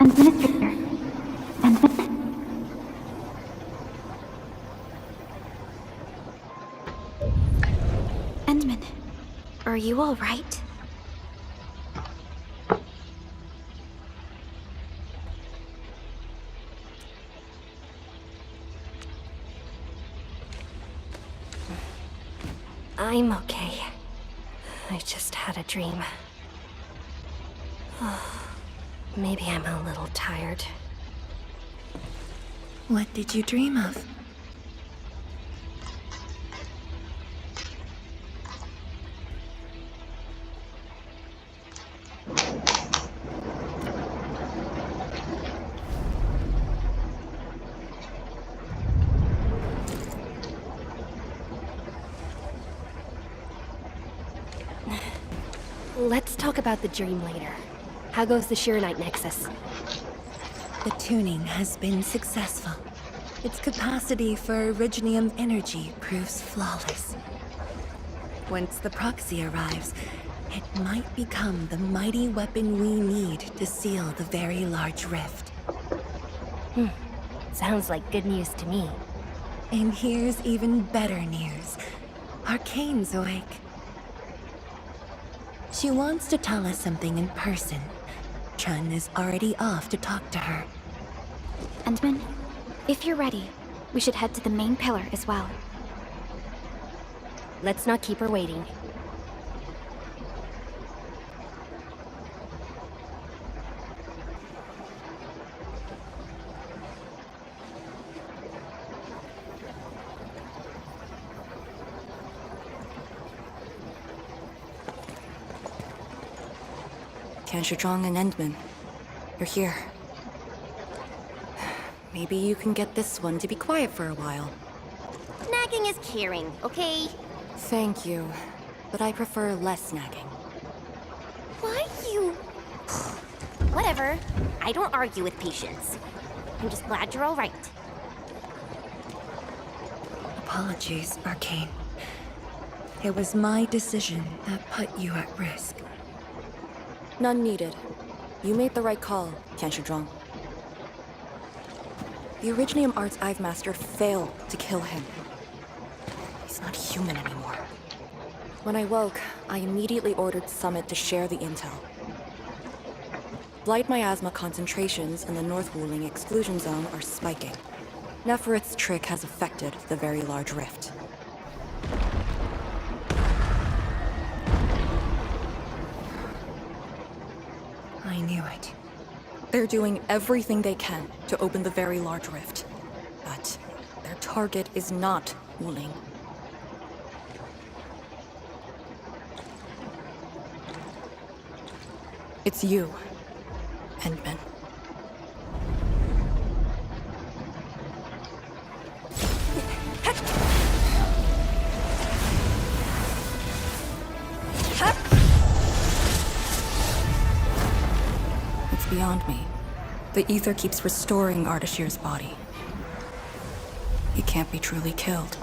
Administrator. Endman, are you all right? I'm okay. I just had a dream. Maybe I'm a little tired. What did you dream of? Let's talk about the dream later. How goes the Arknight Nexus? The tuning has been successful. Its capacity for originium energy proves flawless. Once the proxy arrives, it might become the mighty weapon we need to seal the very large rift. Sounds like good news to me. And here's even better news. Arcane's awake. She wants to tell us something in person. Chun is already off to talk to her. Endman, if you're ready, we should head to the main pillar as well. Let's not keep her waiting. Kanshijong and Endman, you're here. Maybe you can get this one to be quiet for a while. Nagging is caring, okay? Thank you, but I prefer less nagging. Why you... Whatever. I don't argue with patience. I'm just glad you're all right. Apologies, Arcane. It was my decision that put you at risk. None needed. You made the right call, Kanshijong. The Originium arts I've mastered failed to kill him. He's not human anymore. When I woke, I immediately ordered Summit to share the intel. Blight miasma concentrations in the North Wuling Exclusion Zone are spiking. Neferith's trick has affected the Very Large Rift. I knew it. They're doing everything they can to open the Very Large Rift. But their target is not Wuling. It's you, Endman. It's beyond me. The ether keeps restoring Ardashir's body. He can't be truly killed.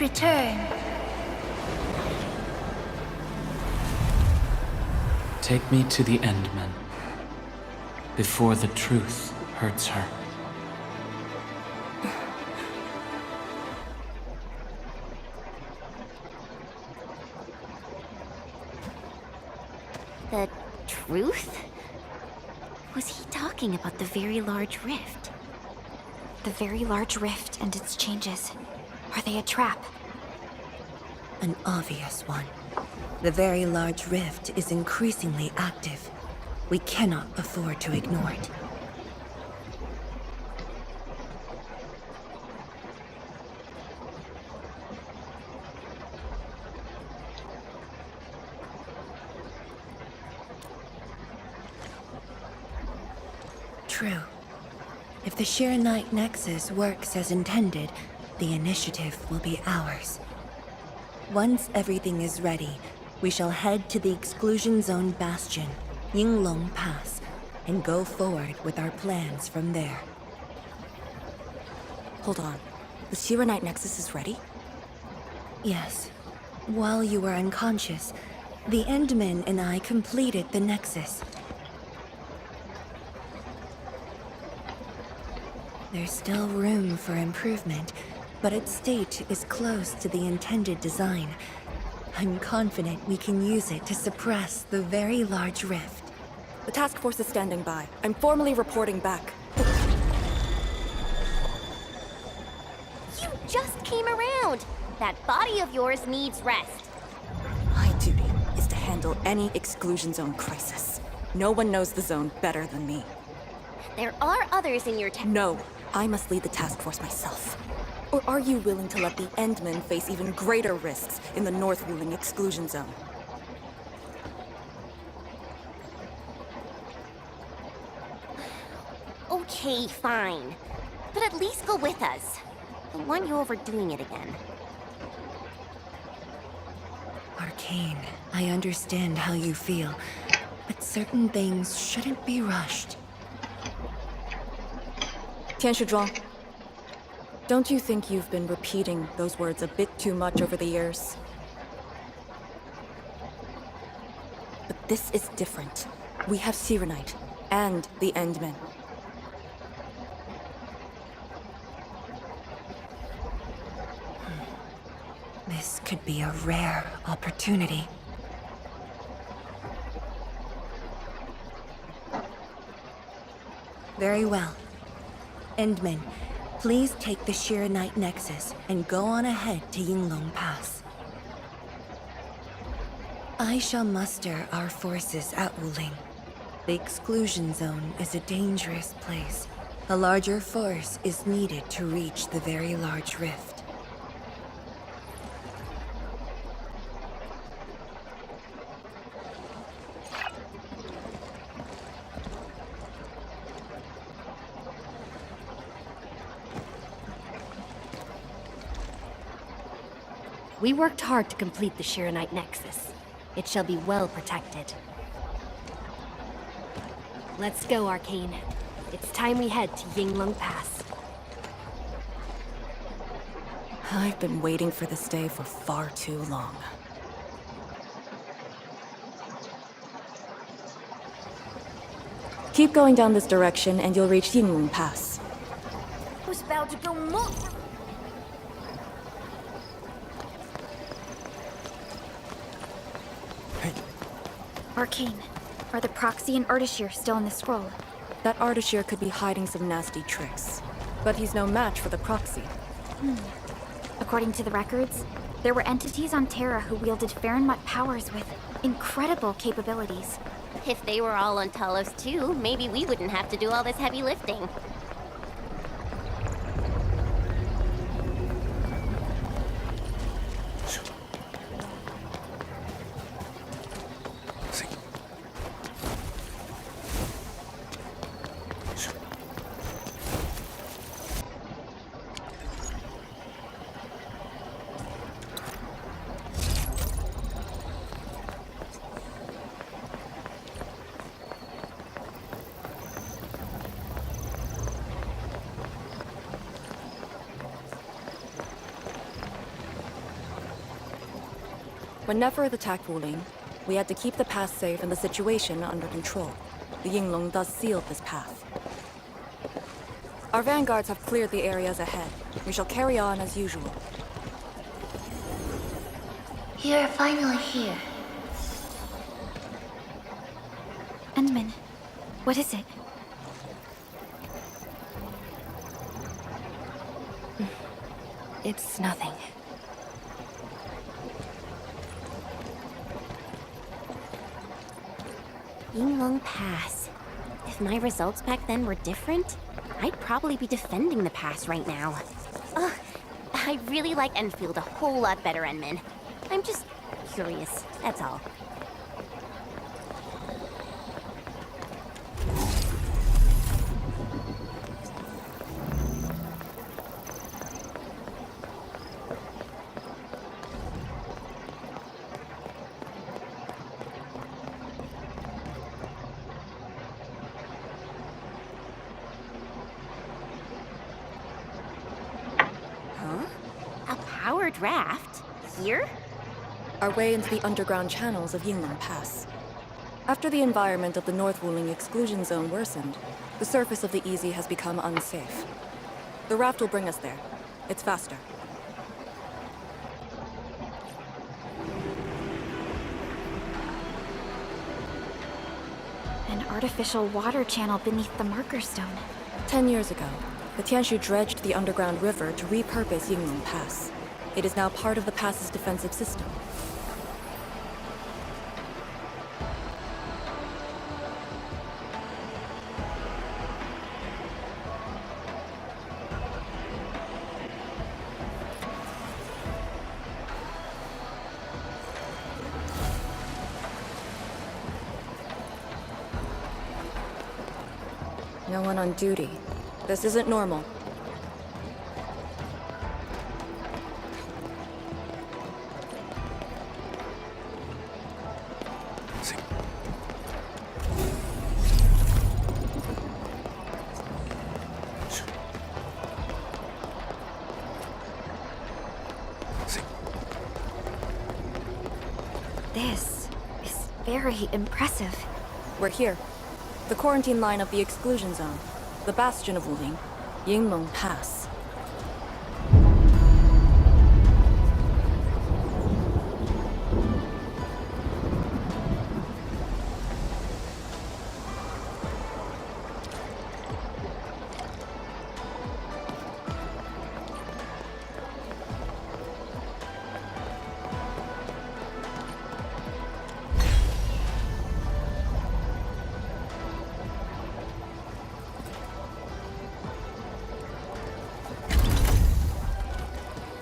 Return. Take me to the Endman, before the truth hurts her. The truth? Was he talking about the Very Large Rift? The Very Large Rift and its changes. Are they a trap? An obvious one. The Very Large Rift is increasingly active. We cannot afford to ignore it. True. If the Arknight Nexus works as intended, the initiative will be ours. Once everything is ready, We shall head to the Exclusion Zone bastion, Yinglong Pass, and go forward with our plans from there. Hold on. The Shiranite Nexus is ready? Yes. While you were unconscious, the Endmen and I completed the Nexus. There's still room for improvement, but its state is close to the intended design. I'm confident we can use it to suppress the very large rift. The task force is standing by. I'm formally reporting back. You just came around. That body of yours needs rest. My duty is to handle any Exclusion Zone crisis. No one knows the zone better than me. There are others in your No, I must lead the task force myself. Or are you willing to let the Endmen face even greater risks in the north-ruling Exclusion Zone? Okay, fine. But at least go with us. I don't want you overdoing it again. Arcane, I understand how you feel, but certain things shouldn't be rushed. Tianshizhuang, don't you think you've been repeating those words a bit too much over the years? But this is different. We have Shiranite and the Endmen. This could be a rare opportunity. Very well. Endmen, please take the Shiranite Nexus and go on ahead to Yinglong Pass. I shall muster our forces at Wuling. The Exclusion Zone is a dangerous place. A larger force is needed to reach the very large rift. We worked hard to complete the Shiranite Nexus. It shall be well protected. Let's go, Arcane. It's time we head to Yinglong Pass. I've been waiting for this day for far too long. Keep going down this direction and you'll reach Yinglong Pass. I was about to go more. Arcane, are the Proxy and Ardashir still in the scroll? That Ardashir could be hiding some nasty tricks. But he's no match for the Proxy. According to the records, there were entities on Terra who wielded Farenmut powers with incredible capabilities. If they were all on Talos too, maybe we wouldn't have to do all this heavy lifting. When Nefereth attacked Wuling, we had to keep the pass safe and the situation under control. The Yinglong thus sealed this path. Our vanguards have cleared the areas ahead. We shall carry on as usual. You're finally here. Endman, what is it? It's nothing. Yinglong Pass. If my results back then were different, I'd probably be defending the pass right now. Ugh, I really like Endfield a whole lot better, Endman. I'm just curious, that's all. draft? Here? Our way into the underground channels of Yinglong Pass. After the environment of the North Wuling Exclusion Zone worsened, the surface of the Easy has become unsafe. The raft will bring us there. It's faster. An artificial water channel beneath the marker stone. 10 years ago, the Tianshu dredged the underground river to repurpose Yinglong Pass. It is now part of the pass's defensive system. No one on duty. This isn't normal. This is very impressive. We're here. The quarantine line of the Exclusion Zone. The bastion of Wuling. Yinglong Pass.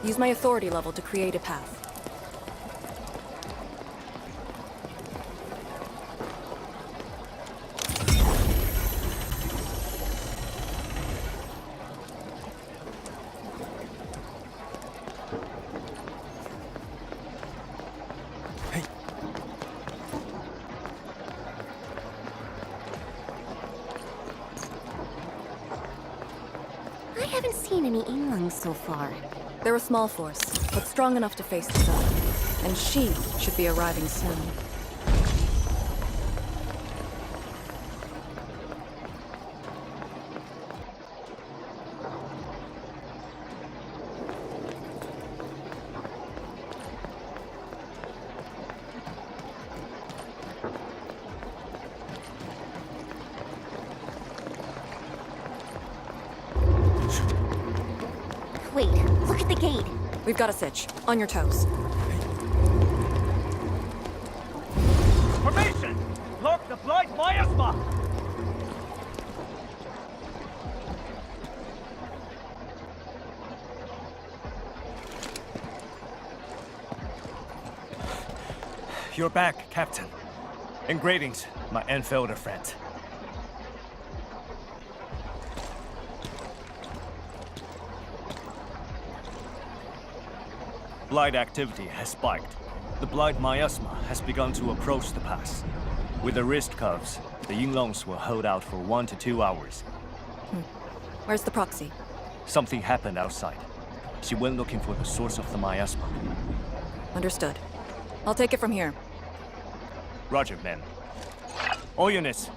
Use my authority level to create a path. I haven't seen any Yinglongs so far. They're a small force, but strong enough to face the zone. And she should be arriving soon. Wait, look at the gate. We've got a sitch. On your toes. Formation! Block the blind miasma! You're back, Captain. And greetings, my Endfielder friend. Blight activity has spiked. The blight miasma has begun to approach the pass. With the wrist cuffs, the Yinglongs will hold out for 1 to 2 hours. Where's the proxy? Something happened outside. She went looking for the source of the miasma. Understood. I'll take it from here. Roger, men. All units,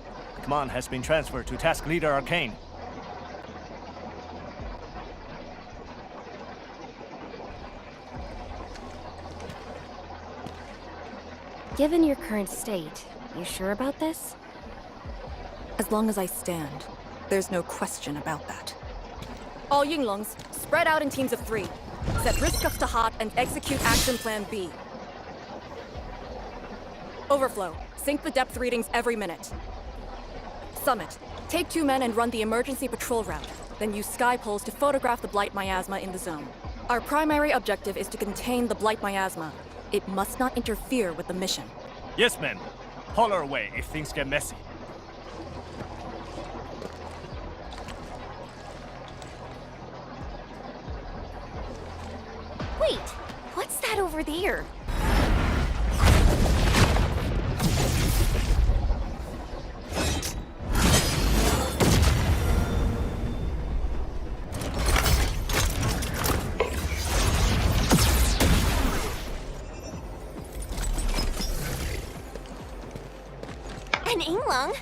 command has been transferred to Task Leader Arcane. Given your current state, you sure about this? As long as I stand, there's no question about that. All Yinglongs, spread out in teams of 3. Set wrist cuffs to hot and execute Action Plan B. Overflow, sync the depth readings every minute. Summit, take 2 men and run the emergency patrol route. Then use sky poles to photograph the blight miasma in the zone. Our primary objective is to contain the blight miasma. It must not interfere with the mission. Yes, men. Holler away if things get messy. Wait, what's that over there? Yinglong?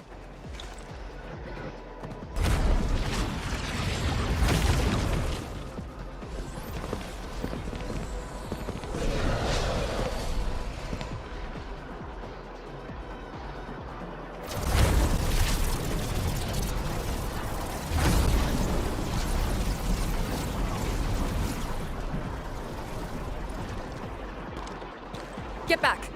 Get back!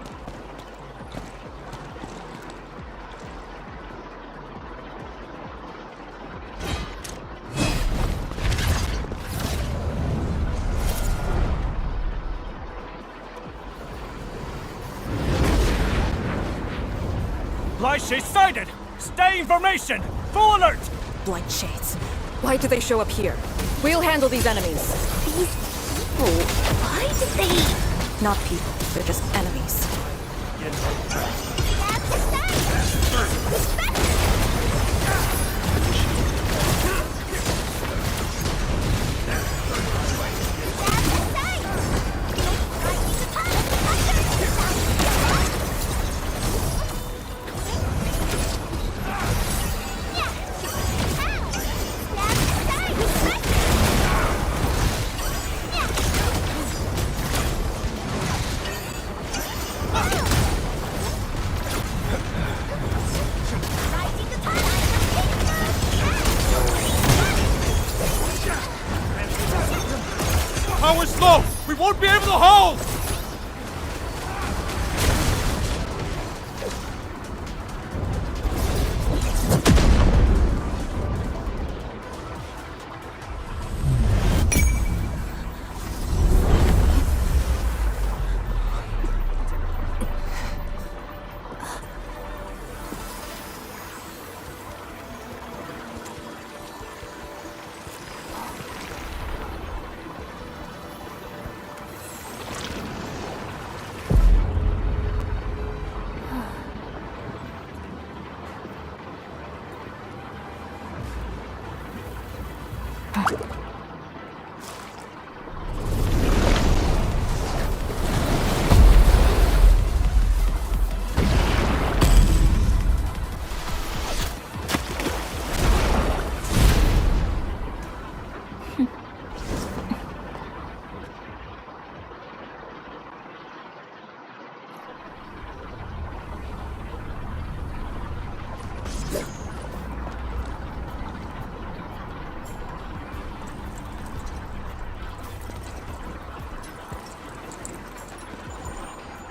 Blight Shades sighted! Stay in formation! Full alert! Blight Shades. Why do they show up here? We'll handle these enemies. These people, why did they... Not people, they're just enemies. Power's low! We won't be able to hold!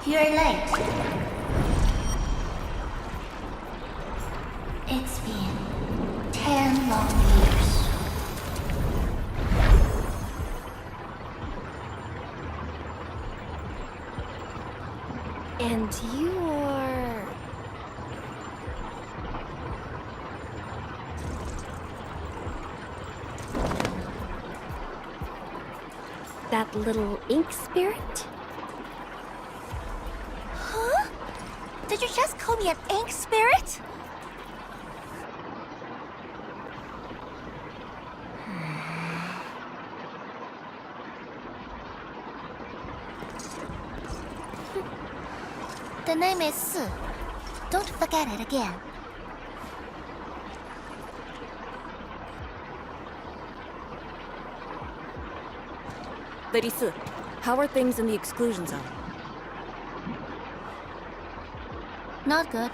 You're late. It's been 10 long years. And you're... that little ink spirit? Huh? Did you just call me an ink spirit? The name is Su. Don't forget it again. Lady Su, how are things in the exclusion zone? Not good.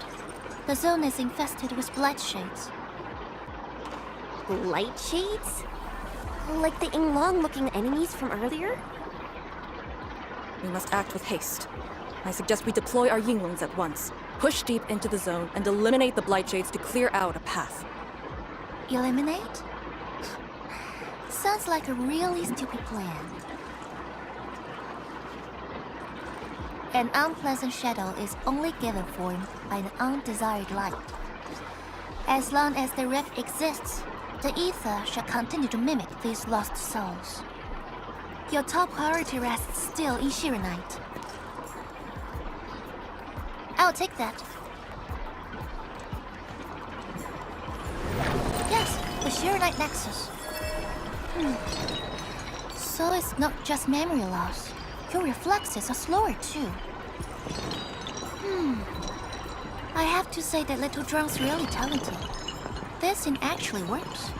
The zone is infested with blight shades. Light shades? Like the Yinglong-looking enemies from earlier? We must act with haste. I suggest we deploy our Yinglongs at once, push deep into the zone, and eliminate the blight shades to clear out a path. Eliminate? Sounds like a really stupid plan. An unpleasant shadow is only given form by an undesired light. As long as the rift exists, the ether shall continue to mimic these lost souls. Your top priority rests still in Arknight. I'll take that. Yes, the Arknight Nexus. So it's not just memory loss. Your reflexes are slower too. I have to say that little drone's really talented. This thing actually works.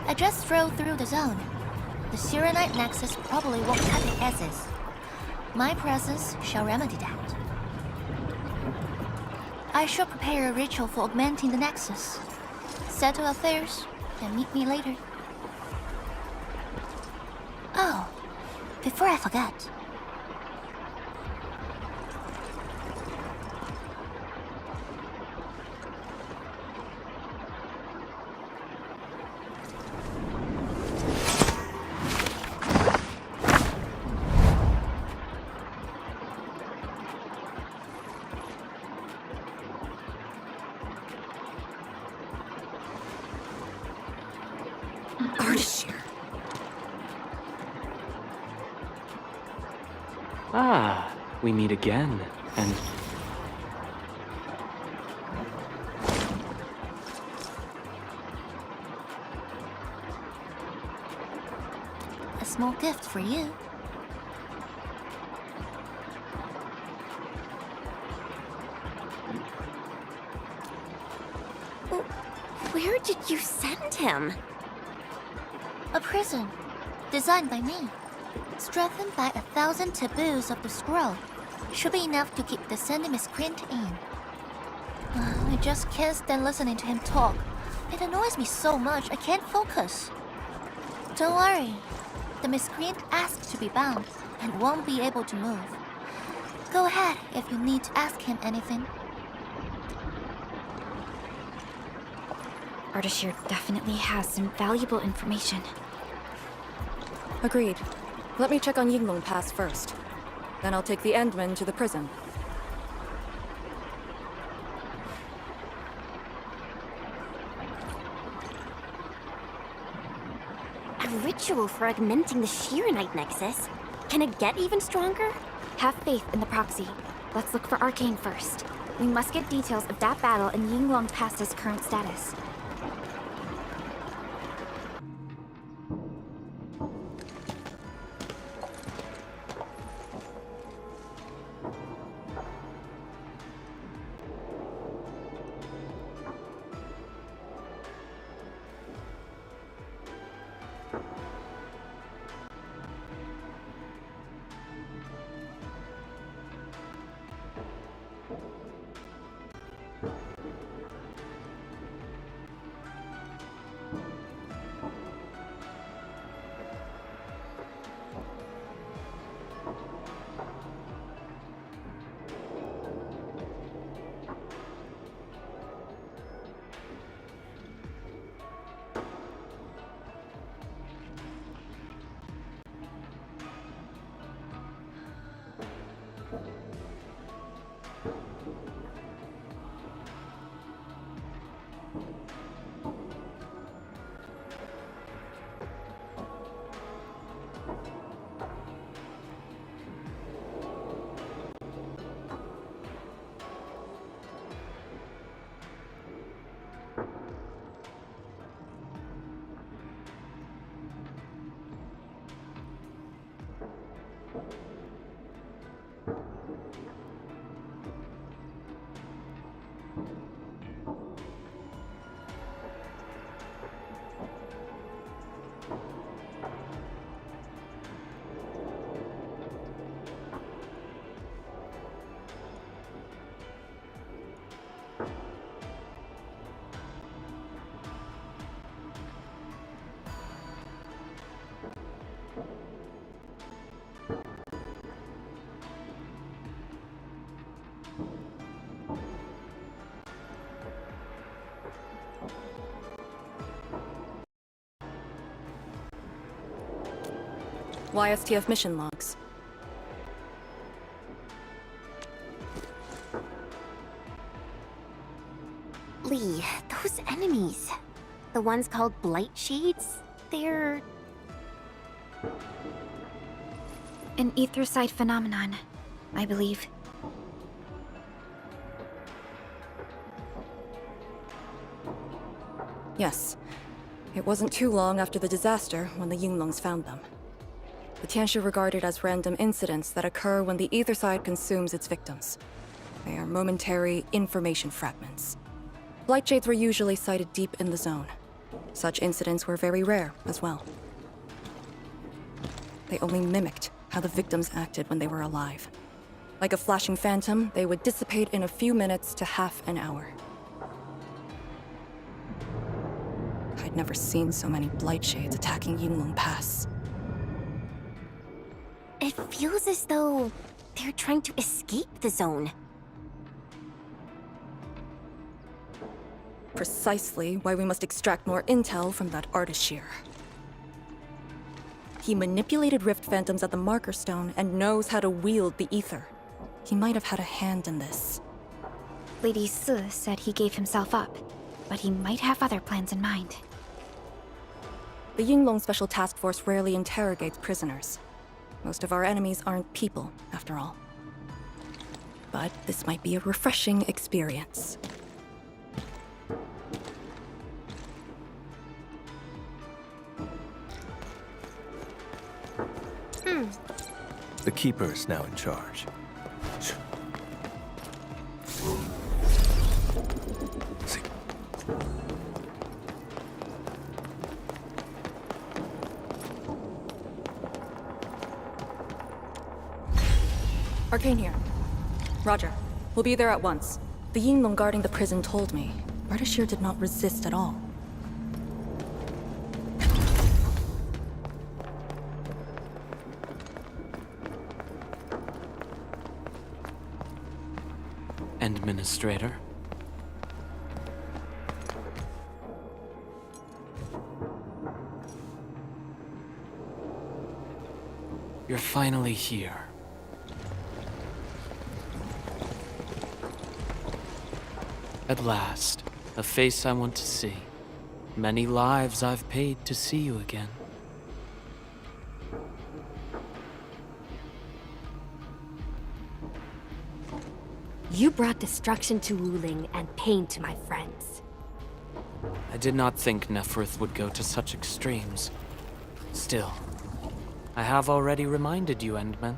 I just drove through the zone. The Serenite Nexus probably won't cut it as is. My presence shall remedy that. I shall prepare a ritual for augmenting the Nexus. Settle affairs, then meet me later. Oh, before I forget. Ah, we meet again, and... A small gift for you. Where did you send him? A prison, designed by me. Strengthened by 1,000 taboos of the scroll. Should be enough to keep the sending miscreant in. I just can't stand listening to him talk. It annoys me so much I can't focus. Don't worry. The miscreant asked to be bound and won't be able to move. Go ahead if you need to ask him anything. Ardashir definitely has some valuable information. Agreed. Let me check on Yinglong Pass first. Then I'll take the Endmen to the prison. A ritual for augmenting the Sheeranite Nexus? Can it get even stronger? Have faith in the proxy. Let's look for Arcane first. We must get details of that battle and Yinglong Pass's current status. YSTF mission logs. Lee, those enemies. The ones called Blight Shades? They're... An etherside phenomenon, I believe. Yes. It wasn't too long after the disaster when the Yinglongs found them. The Tianshi are regarded as random incidents that occur when the ether side consumes its victims. They are momentary information fragments. Blight shades were usually sighted deep in the zone. Such incidents were very rare as well. They only mimicked how the victims acted when they were alive. Like a flashing phantom, they would dissipate in a few minutes to half an hour. I'd never seen so many blight shades attacking Yinglong Pass. It feels as though they're trying to escape the zone. Precisely why we must extract more intel from that Ardashir. He manipulated Rift Phantoms at the Marker Stone and knows how to wield the ether. He might have had a hand in this. Lady Su said he gave himself up, but he might have other plans in mind. The Yinglong Special Task Force rarely interrogates prisoners. Most of our enemies aren't people, after all. But this might be a refreshing experience. The Keeper is now in charge. See. Arcane here. Roger. We'll be there at once. The Yinglong guarding the prison told me. Ardashir did not resist at all. Administrator. You're finally here. At last, a face I want to see. Many lives I've paid to see you again. You brought destruction to Wuling and pain to my friends. I did not think Neferth would go to such extremes. Still, I have already reminded you, Endman.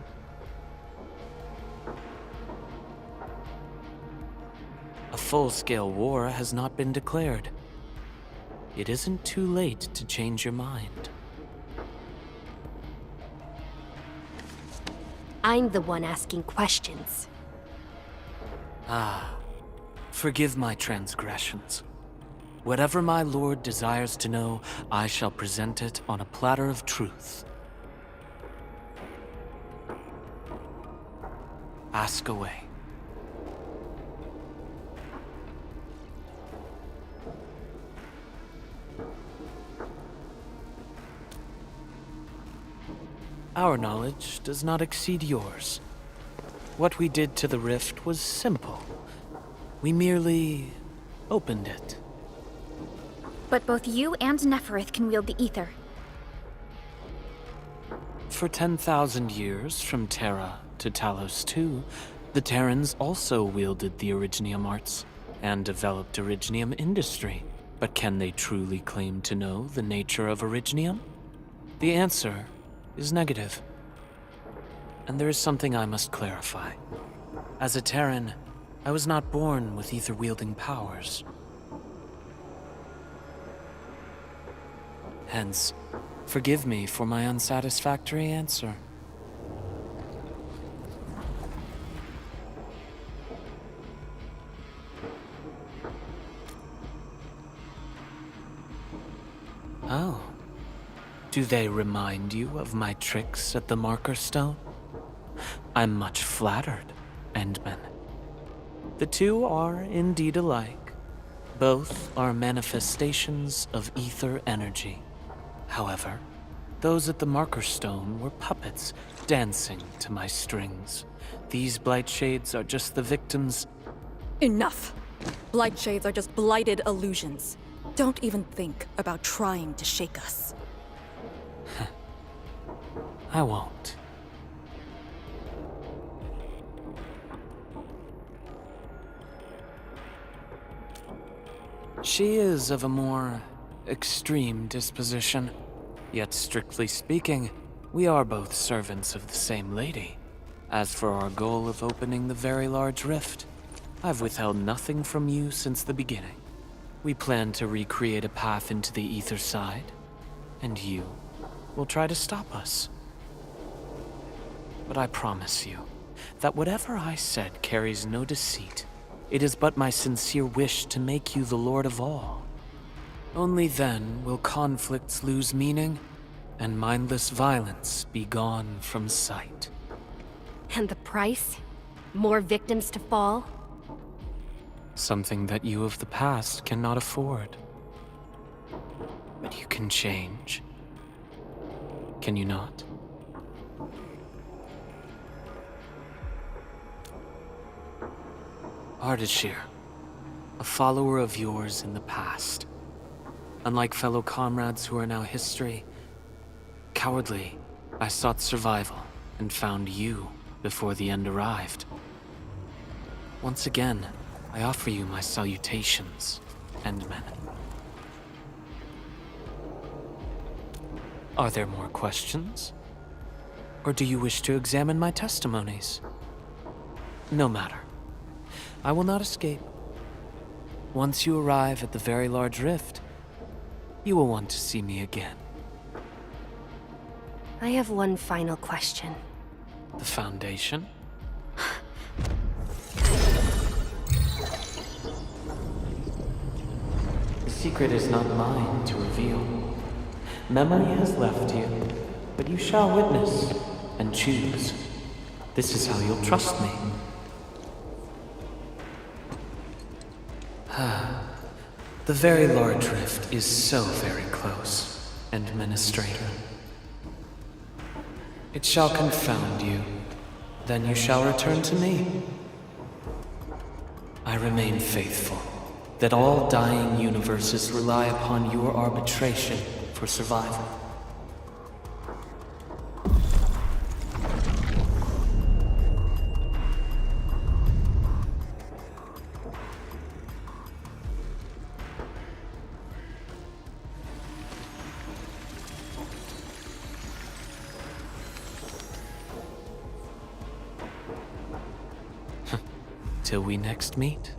A full-scale war has not been declared. It isn't too late to change your mind. I'm the one asking questions. Ah, forgive my transgressions. Whatever my lord desires to know, I shall present it on a platter of truth. Ask away. Our knowledge does not exceed yours. What we did to the rift was simple. We merely opened it. But both you and Neferth can wield the ether. For 10,000 years, from Terra to Talos II, the Terrans also wielded the Originium arts and developed Originium industry. But can they truly claim to know the nature of Originium? The answer is negative. And there is something I must clarify. As a Terran, I was not born with ether-wielding powers. Hence, forgive me for my unsatisfactory answer. Oh. Do they remind you of my tricks at the Marker Stone? I'm much flattered, Endman. The two are indeed alike. Both are manifestations of ether energy. However, those at the Marker Stone were puppets dancing to my strings. These blight shades are just the victims. Enough! Blight shades are just blighted illusions. Don't even think about trying to shake us. I won't. She is of a more extreme disposition. Yet strictly speaking, We are both servants of the same lady. As for our goal of opening the very large rift, I've withheld nothing from you since the beginning. We plan to recreate a path into the ether side, and you will try to stop us. But I promise you that whatever I said carries no deceit. It is but my sincere wish to make you the Lord of all. Only then will conflicts lose meaning and mindless violence be gone from sight. And the price? More victims to fall? Something that you of the past cannot afford. But you can change. Can you not? Ardashir, a follower of yours in the past. Unlike fellow comrades who are now history, cowardly, I sought survival and found you before the end arrived. Once again, I offer you my salutations, Endmen. Are there more questions? Or do you wish to examine my testimonies? No matter. I will not escape. Once you arrive at the very large rift, you will want to see me again. I have one final question. The Foundation? The secret is not mine to reveal. Memory has left you, but you shall witness and choose. This is how you'll trust me. The very large rift is so very close, Administrator. It shall confound you. Then you shall return to me. I remain faithful, that all dying universes rely upon your arbitration for survival. Till we next meet.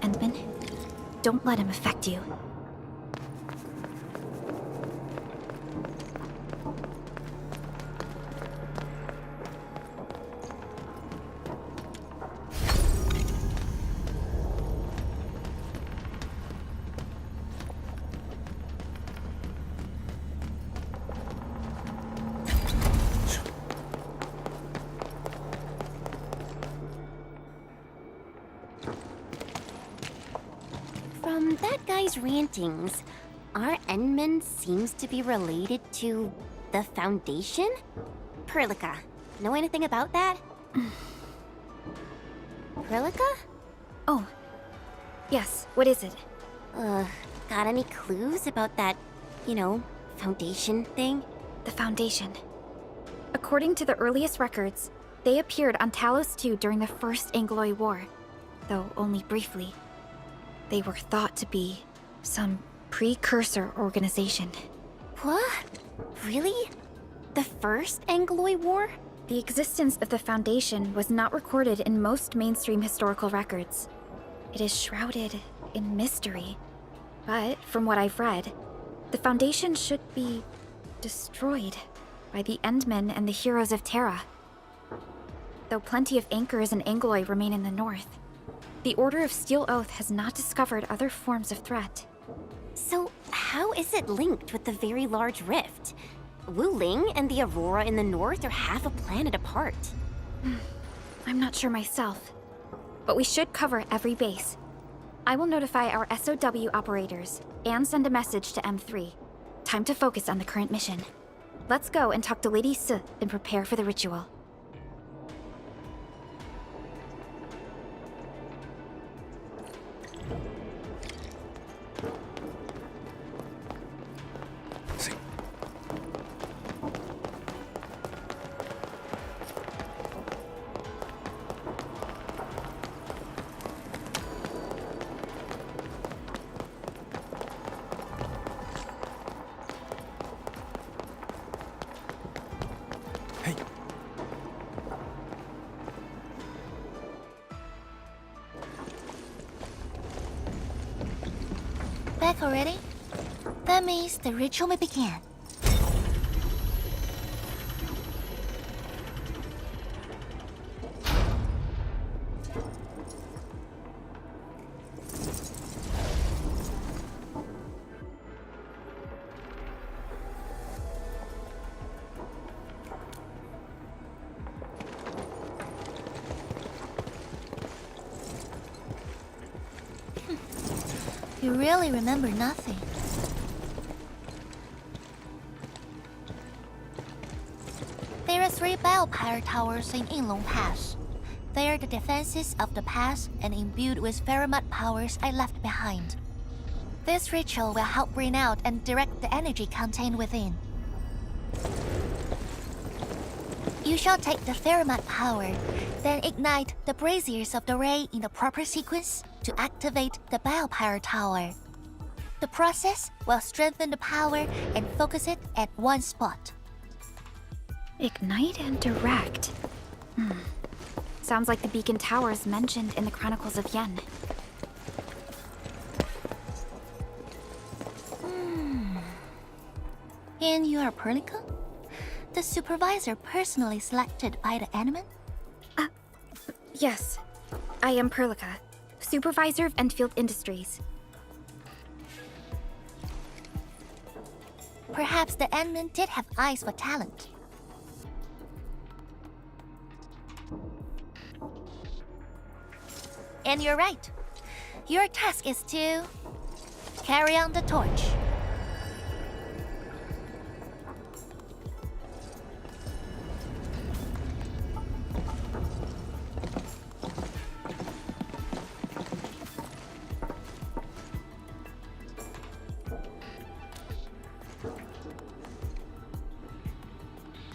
Endman, don't let him affect you. From that guy's rantings, our Endman seems to be related to the Foundation? Perlica, know anything about that? Perlica? Oh, yes, what is it? Got any clues about that, Foundation thing? The Foundation. According to the earliest records, they appeared on Talos II during the First Angloid War, though only briefly. They were thought to be some precursor organization. What? Really? The First Angloid War? The existence of the Foundation was not recorded in most mainstream historical records. It is shrouded in mystery. But, from what I've read, the Foundation should be destroyed by the Endmen and the heroes of Terra. Though plenty of anchors and Angloid remain in the north, the Order of Steel Oath has not discovered other forms of threat. So, how is it linked with the Very Large Rift? Wu Ling and the Aurora in the north are half a planet apart. I'm not sure myself, but we should cover every base. I will notify our SOW operators and send a message to M3. Time to focus on the current mission. Let's go and talk to Lady S and prepare for the ritual. back already? That means the ritual may begin. You really remember nothing. There are 3 biopower towers in Yinglong Pass. They are the defenses of the pass and imbued with Pheromat powers I left behind. This ritual will help bring out and direct the energy contained within. You shall take the Pheromat power, then ignite the braziers of the ray in the proper sequence to activate the biopower tower. The process will strengthen the power and focus it at one spot. Ignite and direct. Sounds like the beacon towers mentioned in the Chronicles of Yen. And you are Perlica? The supervisor personally selected by the Animan? Yes. I am Perlica, supervisor of Endfield Industries. Perhaps the Animan did have eyes for talent. And you're right. Your task is to carry on the torch.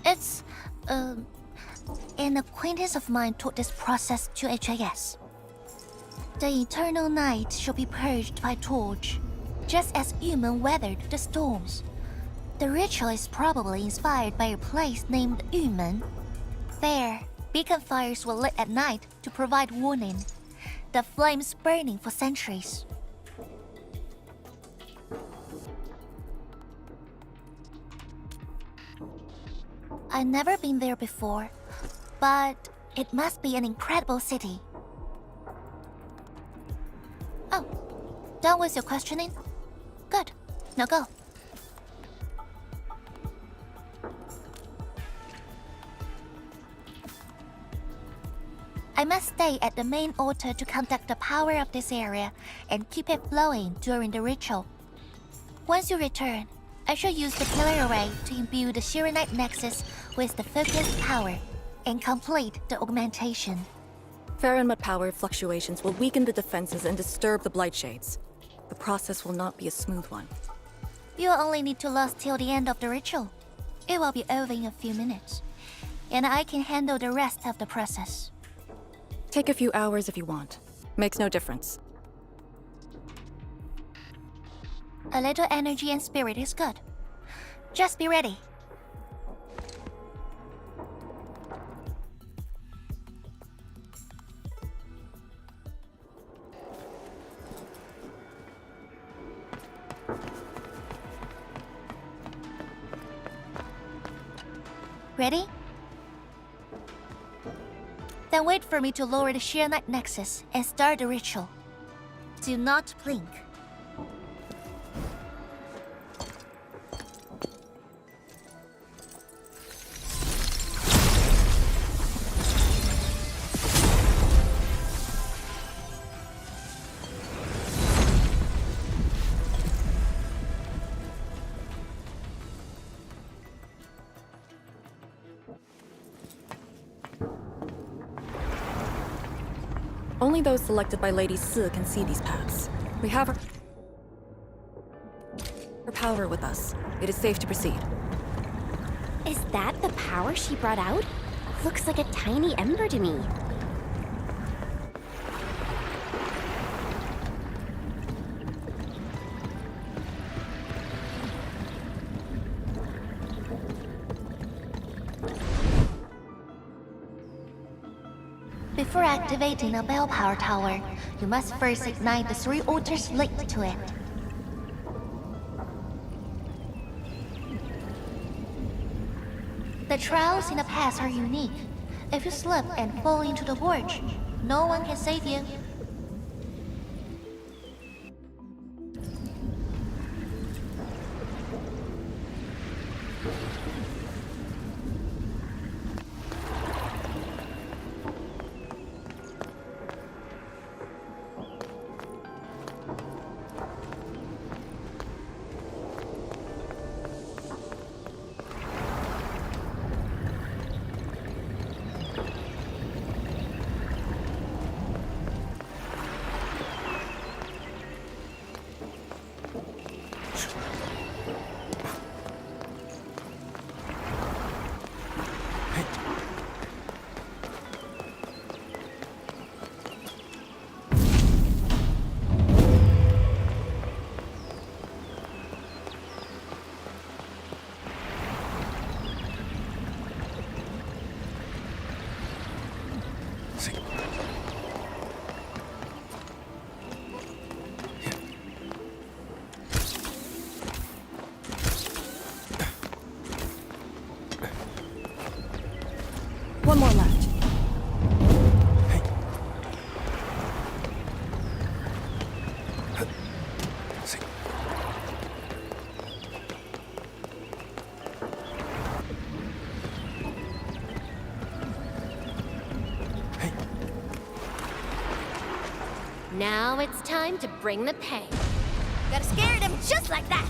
It's, an acquaintance of mine taught this process to HIS. The eternal night shall be purged by torch, just as Yumen weathered the storms. The ritual is probably inspired by a place named Yumen. There, beacon fires were lit at night to provide warning, the flames burning for centuries. I've never been there before, but it must be an incredible city. Oh, done with your questioning? Good. Now go. I must stay at the main altar to conduct the power of this area and keep it flowing during the ritual. Once you return, I shall use the pillar array to imbue the Shirenite Nexus with the focused power and complete the augmentation. Pheromat power fluctuations will weaken the defenses and disturb the Blight Shades. The process will not be a smooth one. You'll only need to last till the end of the ritual. It will be over in a few minutes, and I can handle the rest of the process. Take a few hours if you want. Makes no difference. A little energy and spirit is good. Just be ready. Ready? Then wait for me to lower the Shirenite Nexus and start the ritual. Do not blink. Only those selected by Lady Si can see these paths. We have her power with us. It is safe to proceed. Is that the power she brought out? Looks like a tiny ember to me. Before activating a bell power tower, you must first ignite the 3 altars linked to it. The trials in the past are unique. If you slip and fall into the gorge, no one can save you. One more left. Now it's time to bring the pain. Gotta scare him just like that!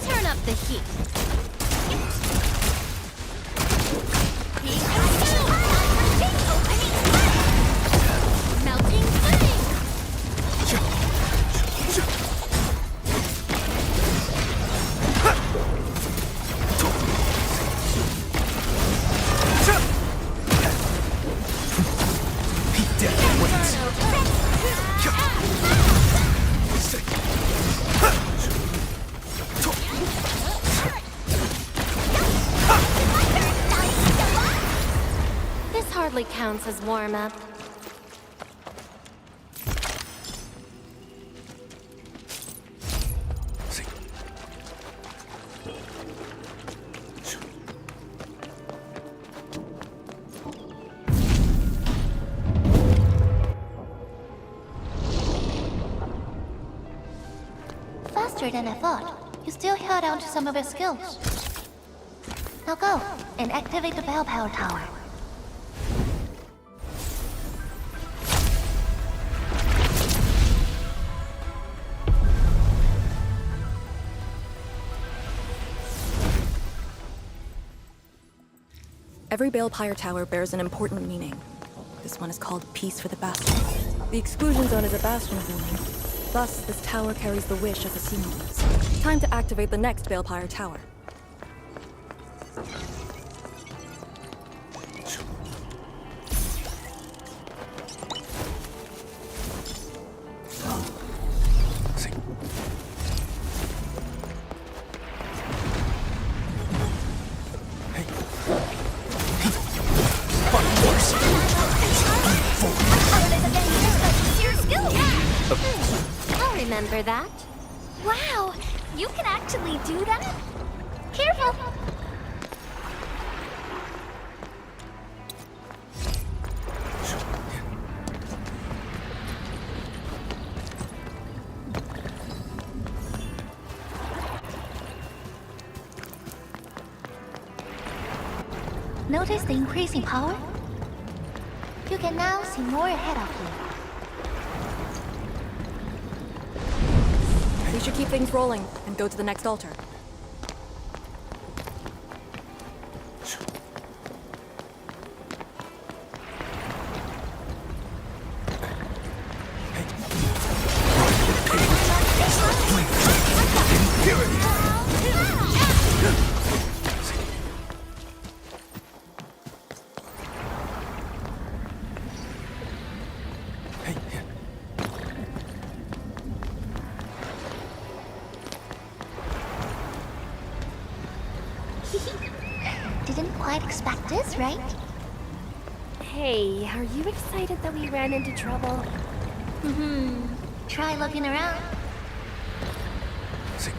Turn up the heat. Melting flame! This hardly counts as warm-up. Faster than I thought. You still held on to some of your skills. Now go and activate the bell power tower. Every Balefire tower bears an important meaning. This one is called Peace for the Bastion. The Exclusion Zone is a bastion ruling. Thus, this tower carries the wish of the Sea Moons. Time to activate the next Balefire tower. I'll remember that. Wow, you can actually do that? Careful! Notice the increasing power? You can now see more ahead of you. We should keep things rolling and go to the next altar. Didn't quite expect this, right? Hey, are you excited that we ran into trouble? Try looking around. See.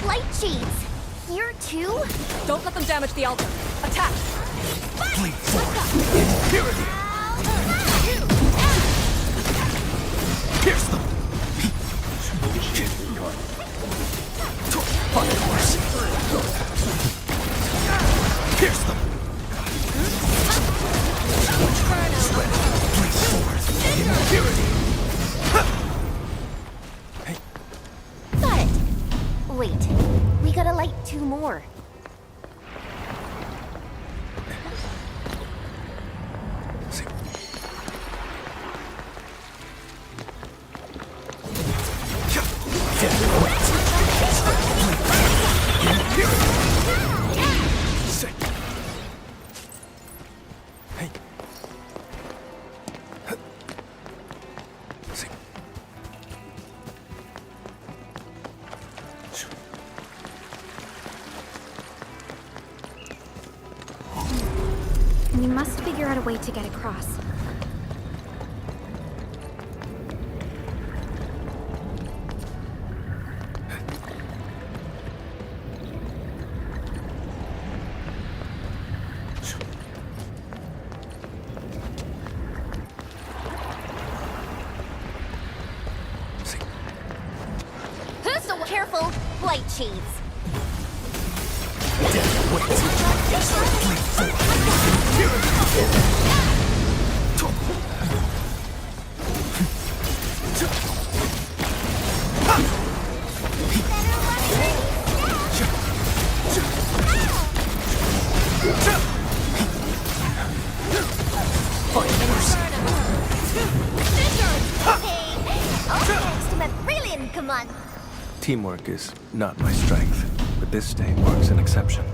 Light shades! Here too? Don't let them damage the altar. Attack! Impurity! Pierce them! Fire force! Pierce them! Break forth! Impurity! Hey, Got it. Wait, we gotta light 2 more. see. We must figure out a way to get across. Who's so careful? Light shades. Thanks to my brilliant command. Teamwork is not my strength, but this state marks an exception.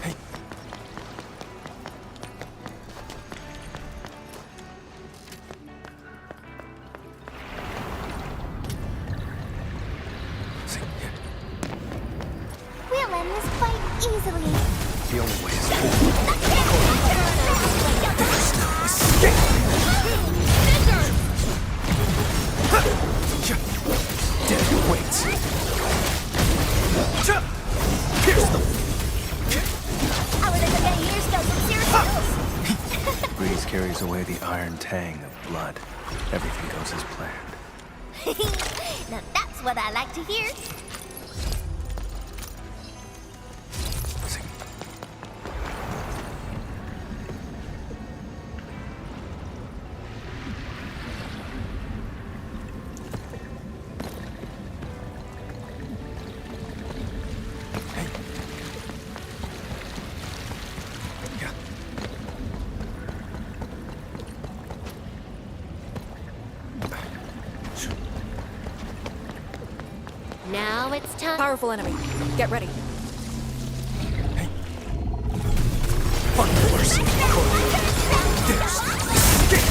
Hey. See, We'll end this quite easily. the only way is forward. There's no escape! Dead weights. Pierce them! Our little guy here's got some serious skills. Breeze carries away the iron tang of blood. Everything goes as planned. Now that's what I like to hear. See. Hey. Yeah. Now it's time. Powerful enemy. Get ready. Fire force. There's escape!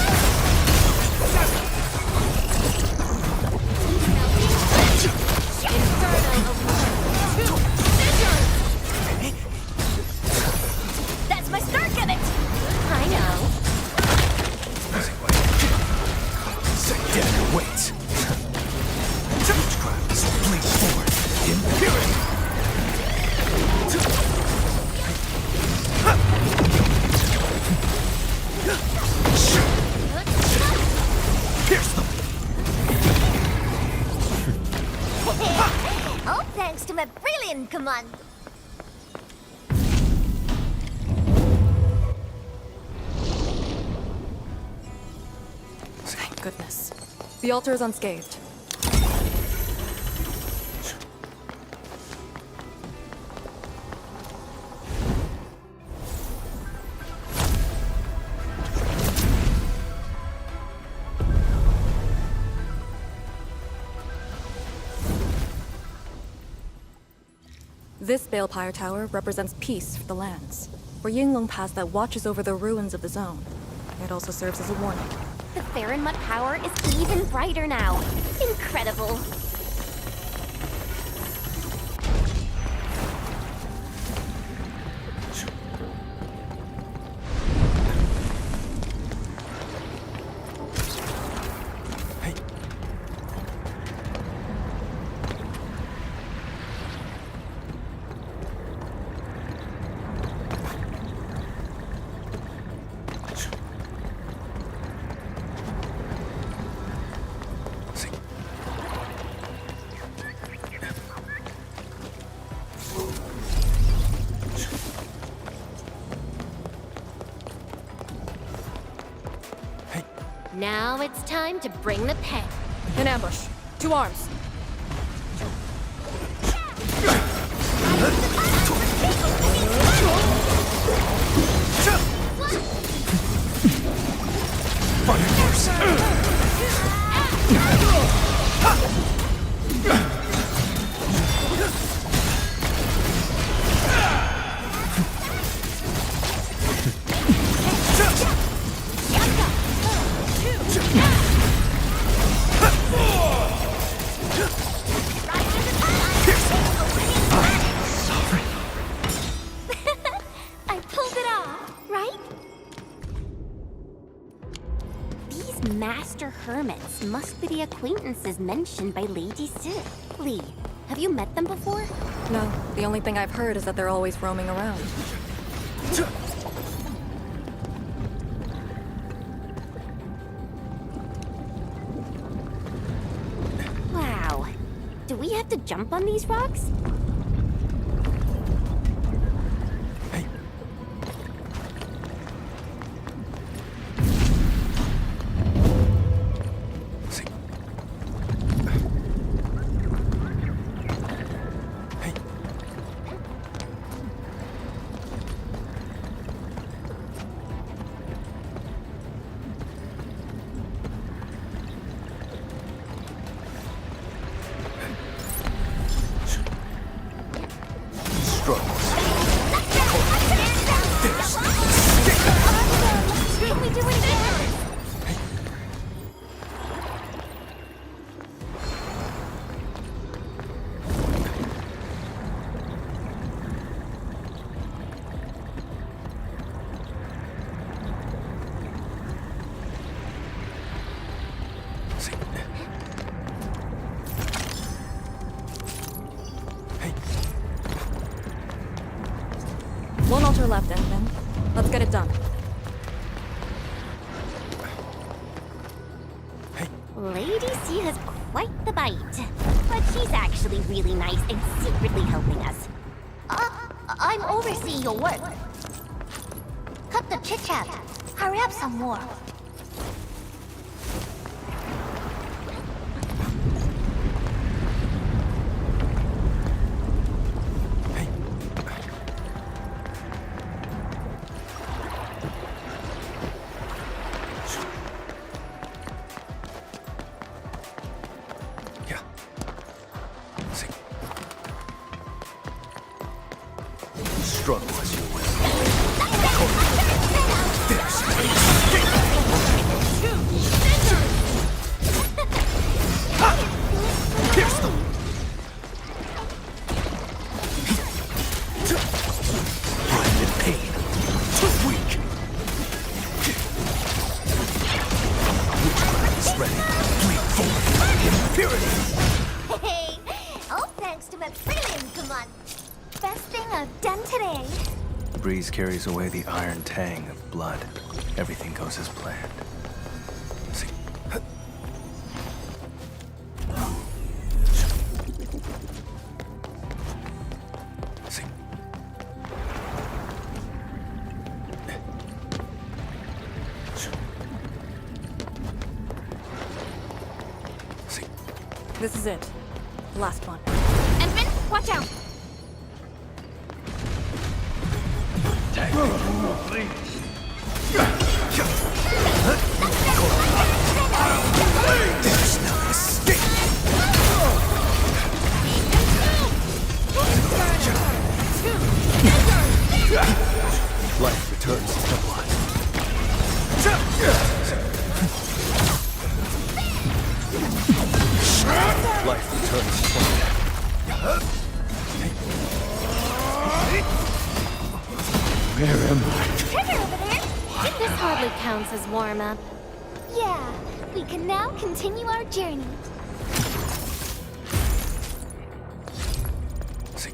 That's my start gimmick! I know. Dead weights. Witchcraft is bleed forward. Impurity. Pierce them. All thanks to my brilliant command. Thank goodness. The altar is unscathed. This Balefire Tower represents peace for the lands. We're Yinglong Pass that watches over the ruins of the zone. It also serves as a warning. The Farinmut power is even brighter now. Incredible. Now it's time to bring the pain. In ambush. 2 arms. I pulled it off, right? These master hermits must be the acquaintances mentioned by Lady Sif. Lee, have you met them before? No, the only thing I've heard is that they're always roaming around. Wow. Do we have to jump on these rocks? One altar left, Endman. Let's get it done. Lady C has quite the bite. But she's actually really nice and secretly helping us. I'm overseeing your work. Cut the chit-chat. Hurry up some more. Struggle as you will. Pierce them! Blind in pain. Too weak. Witchcraft is ready. Bleed forward. Impurity! Hey, all thanks to my brilliant command. Best thing I've done today. The breeze carries away the iron tang of blood. Everything goes as planned. See. See. See. This is it. Last one. Endman, watch out! There's no escape! Life returns to the blood. Life returns stronger. Where am I? Trigger over there! This hardly counts as warm-up. Yeah, we can now continue our journey. See.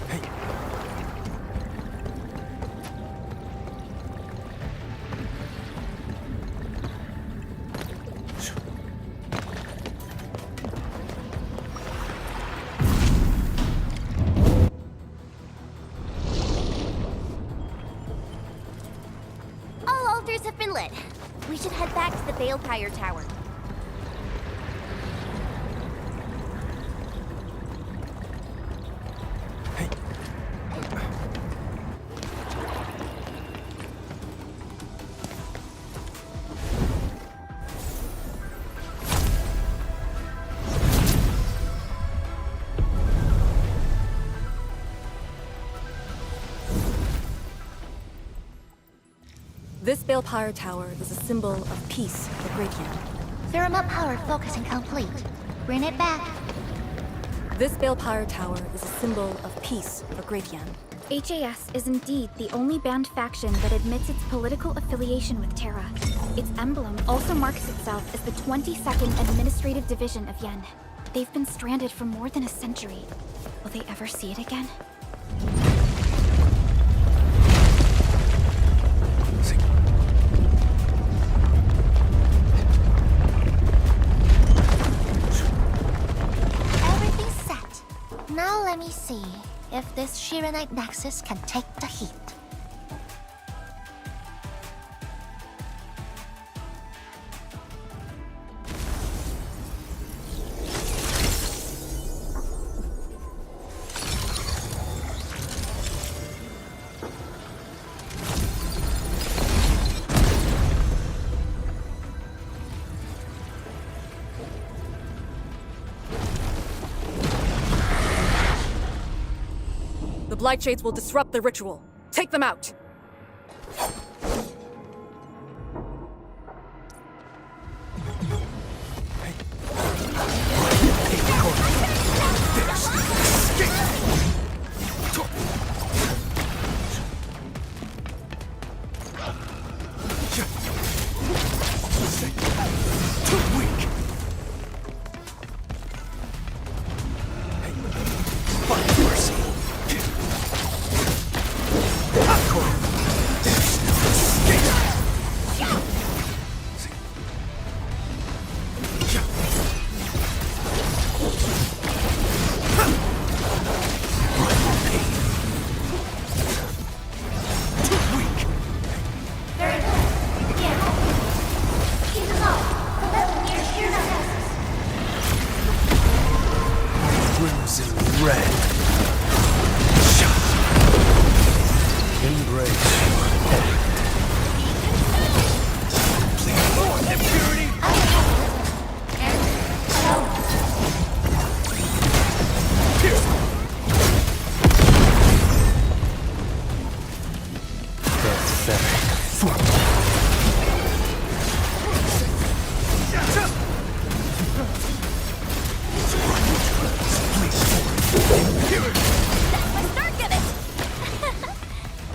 Hey. All altars have been lit. We should head back to the Balefire Tower. This Balefire Tower is a symbol of peace for Gradian. Thermal power focusing complete. Bring it back. This Balefire Tower is a symbol of peace for Gradian. HAS is indeed the only banned faction that admits its political affiliation with Terra. Its emblem also marks itself as the 22nd Administrative Division of Yen. They've been stranded for more than a century. Will they ever see it again? Everything's set. Now let me see if this Shiranite Nexus can take the heat. The Blightshades will disrupt the ritual. Take them out!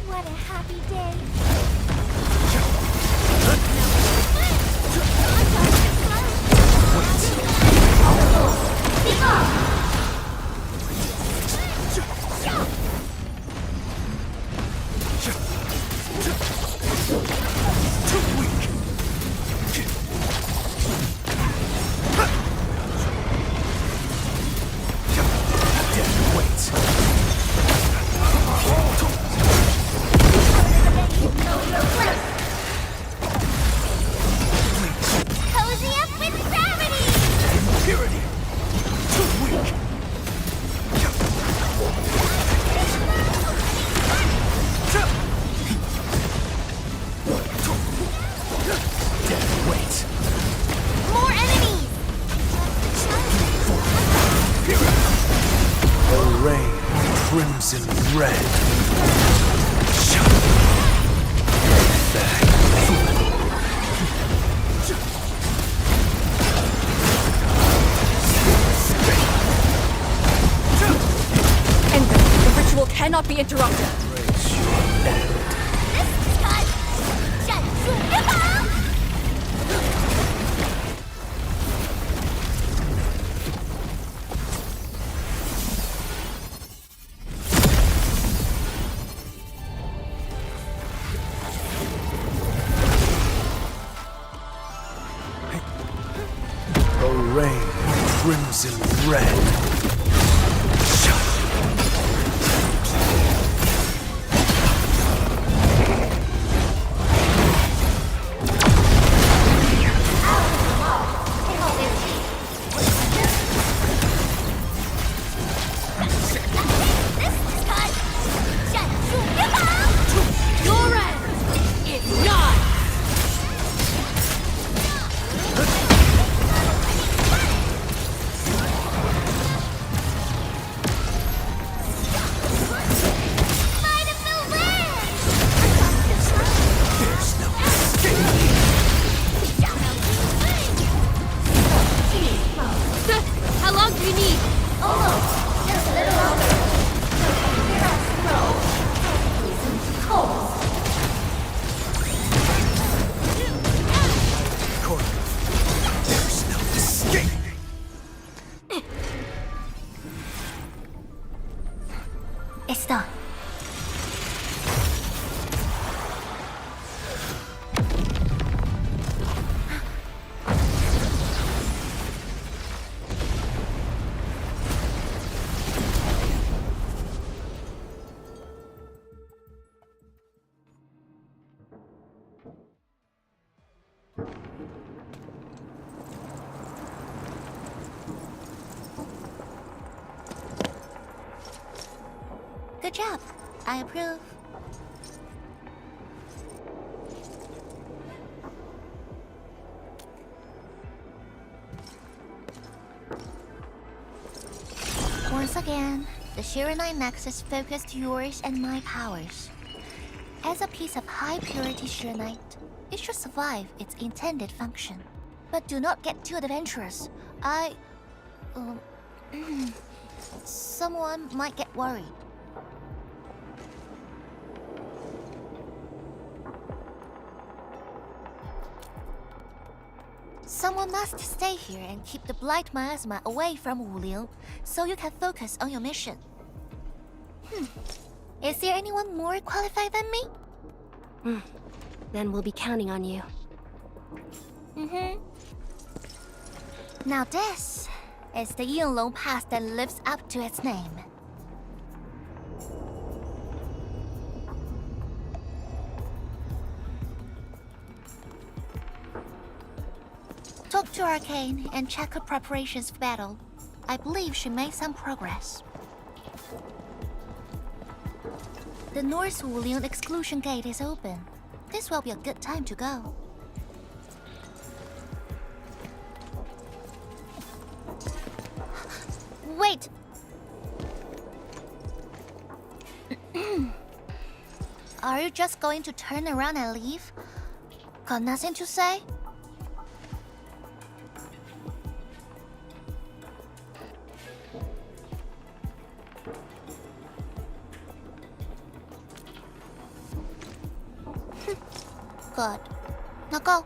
What a happy day. crimson red. Endfield, the ritual cannot be interrupted. Breaks your end. A rain of crimson red. How long do you need? Just a little longer. There's no escape. It's done. Good job. I approve. Once again, the Shiranite Nexus focused yours and my powers. As a piece of high-purity Shiranite, it should survive its intended function. But do not get too adventurous. Someone might get worried. Someone must stay here and keep the Blight Miasma away from Wuliang, so you can focus on your mission. Is there anyone more qualified than me? Then we'll be counting on you. Now this is the Yinglong Pass that lives up to its name. Talk to Arcane and check her preparations for battle. I believe she made some progress. The North Wuliang Exclusion Gate is open. This will be a good time to go. Wait! Are you just going to turn around and leave? Got nothing to say? Good. Now go.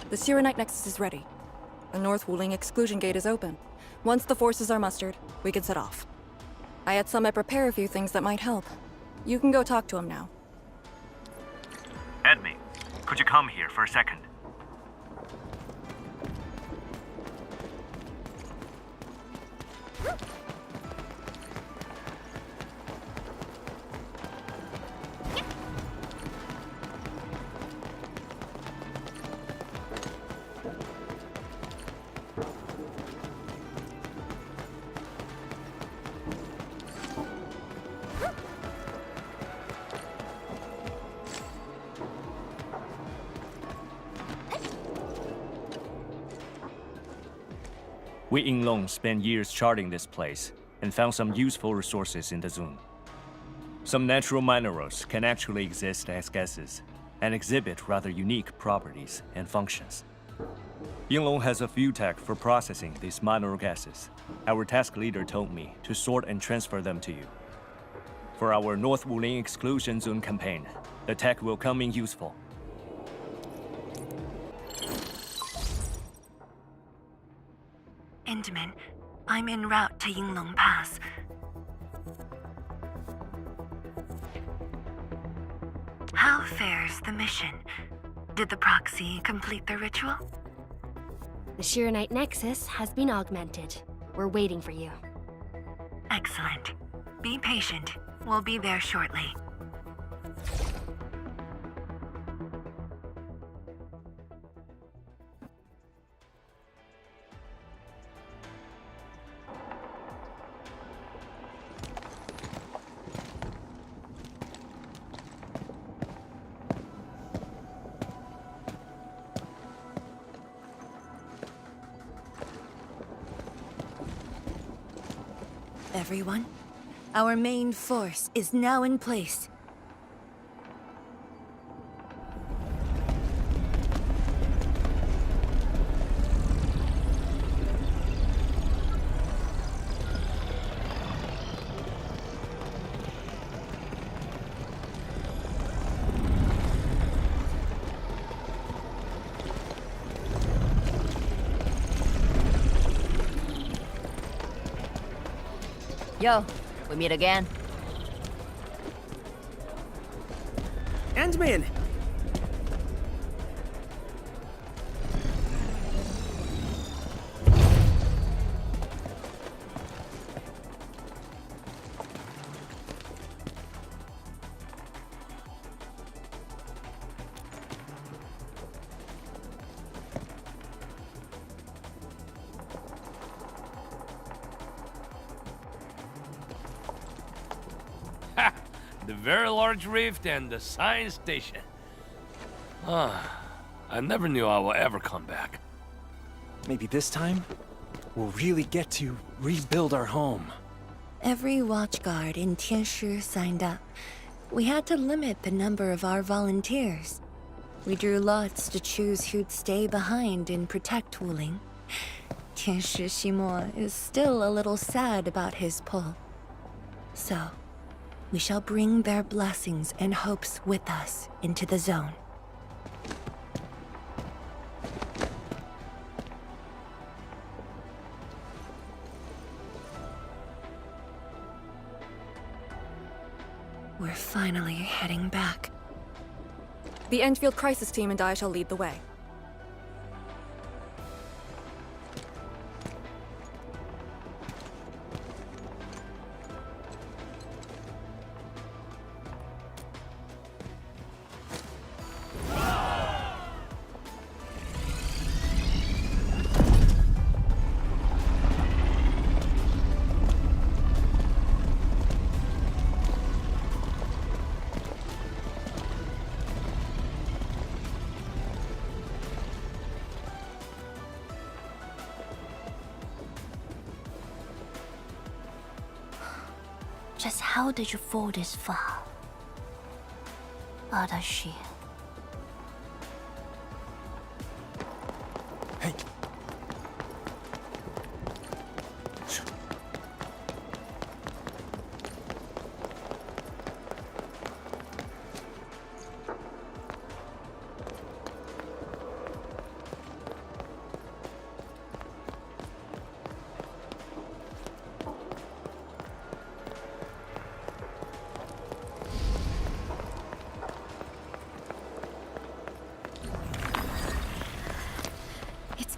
The Serenite Nexus is ready. The North Wuling Exclusion Gate is open. Once the forces are mustered, we can set off. I had Summit prepare a few things that might help. You can go talk to him now. Edme, could you come here for a second? We Yinglong spent years charting this place and found some useful resources in the zone. Some natural minerals can actually exist as gases and exhibit rather unique properties and functions. Yinglong has a few tech for processing these mineral gases. Our task leader told me to sort and transfer them to you. For our North Wuling Exclusion Zone campaign, the tech will come in useful. Endman, I'm en route to Yinglong Pass. How fares the mission? Did the proxy complete the ritual? The Sheeranite Nexus has been augmented. We're waiting for you. Excellent. Be patient. We'll be there shortly. Everyone, our main force is now in place. Yo, we meet again. Endman! The very large rift and the science station. I never knew I would ever come back. Maybe this time, we'll really get to rebuild our home. Every watchguard in Tianshi signed up. We had to limit the number of our volunteers. We drew lots to choose who'd stay behind and protect Wuling. Tianshi Ximo is still a little sad about his pull. So, we shall bring their blessings and hopes with us into the zone. We're finally heading back. The Endfield crisis team and I shall lead the way. Just how did you fall this far? Adashi. Hey!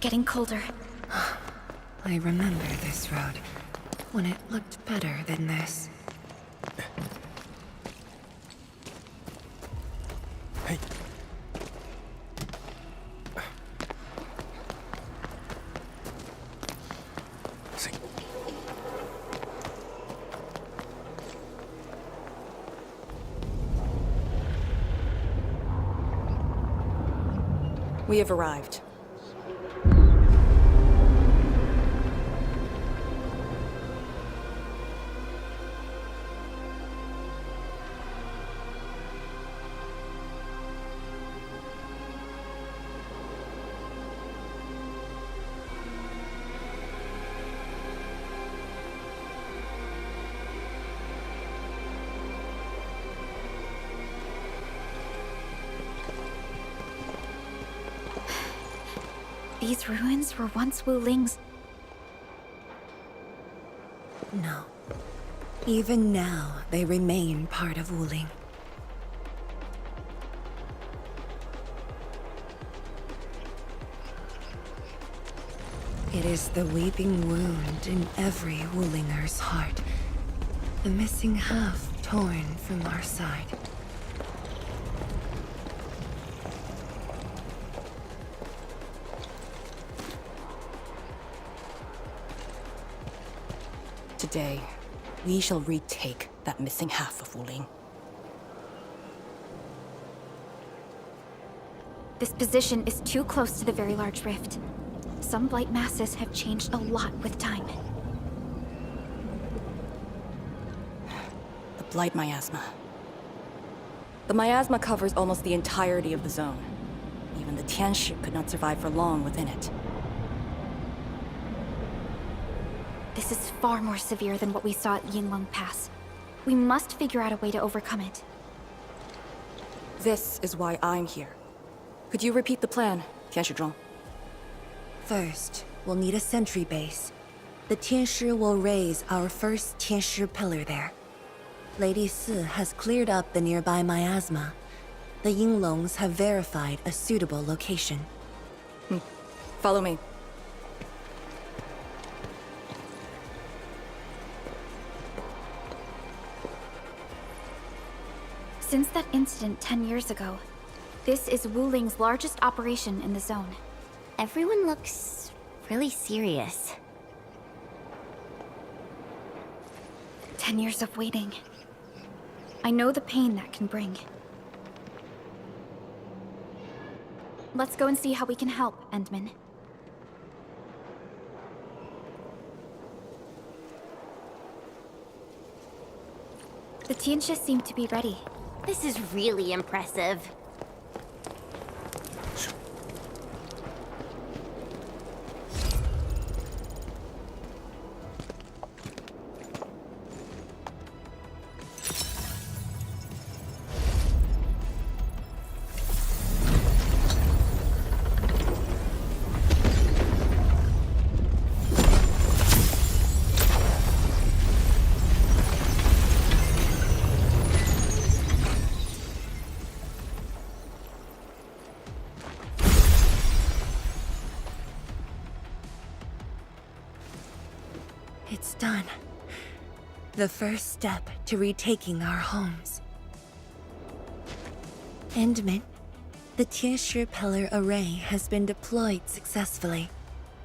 getting colder. I remember this road, when it looked better than this. Hey. See. We have arrived. These ruins were once Wu Ling's. No. Even now, they remain part of Wuling. It is the weeping wound in every Wulinger's heart. The missing half torn from our side. Today, we shall retake that missing half of Wuling. This position is too close to the very large rift. Some blight masses have changed a lot with time. The Blight Miasma. The miasma covers almost the entirety of the zone. Even the Tianshi could not survive for long within it. This is far more severe than what we saw at Yinglong Pass. We must figure out a way to overcome it. This is why I'm here. Could you repeat the plan, Tianshi? First, we'll need a sentry base. The Tianshi will raise our first Tianshi pillar there. Lady Si has cleared up the nearby miasma. The Yinglongs have verified a suitable location. Follow me. Since that incident 10 years ago, this is Wu Ling's largest operation in the zone. Everyone looks really serious. 10 years of waiting. I know the pain that can bring. Let's go and see how we can help, Endman. The Tianshi seem to be ready. This is really impressive. It's done. The first step to retaking our homes. Endman, the Tianshi pillar array has been deployed successfully.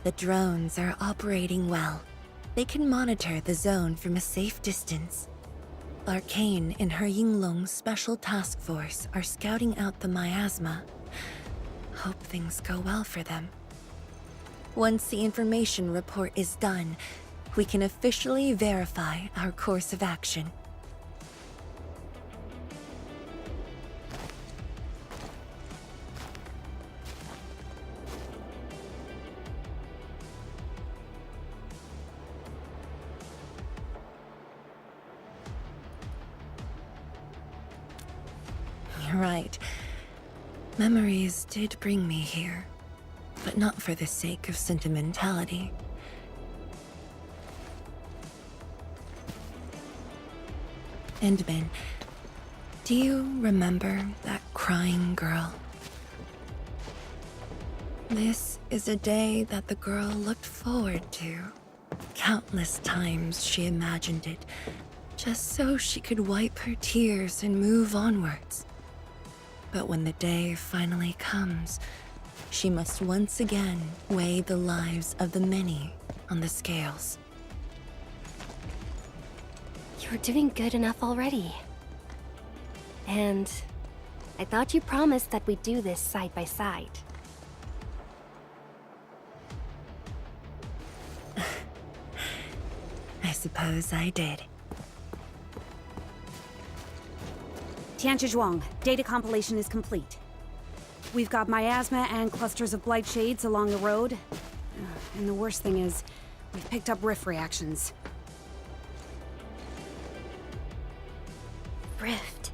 The drones are operating well. They can monitor the zone from a safe distance. Arcane and her Yinglong Special Task Force are scouting out the miasma. Hope things go well for them. Once the information report is done, we can officially verify our course of action. You're right. Memories did bring me here, but not for the sake of sentimentality. Endman, do you remember that crying girl? This is a day that the girl looked forward to. Countless times she imagined it, just so she could wipe her tears and move onwards. But when the day finally comes, she must once again weigh the lives of the many on the scales. You're doing good enough already. And I thought you promised that we'd do this side by side. I suppose I did. Tianzhuang, data compilation is complete. We've got miasma and clusters of blight shades along the road. And the worst thing is, we've picked up rift reactions. Rift.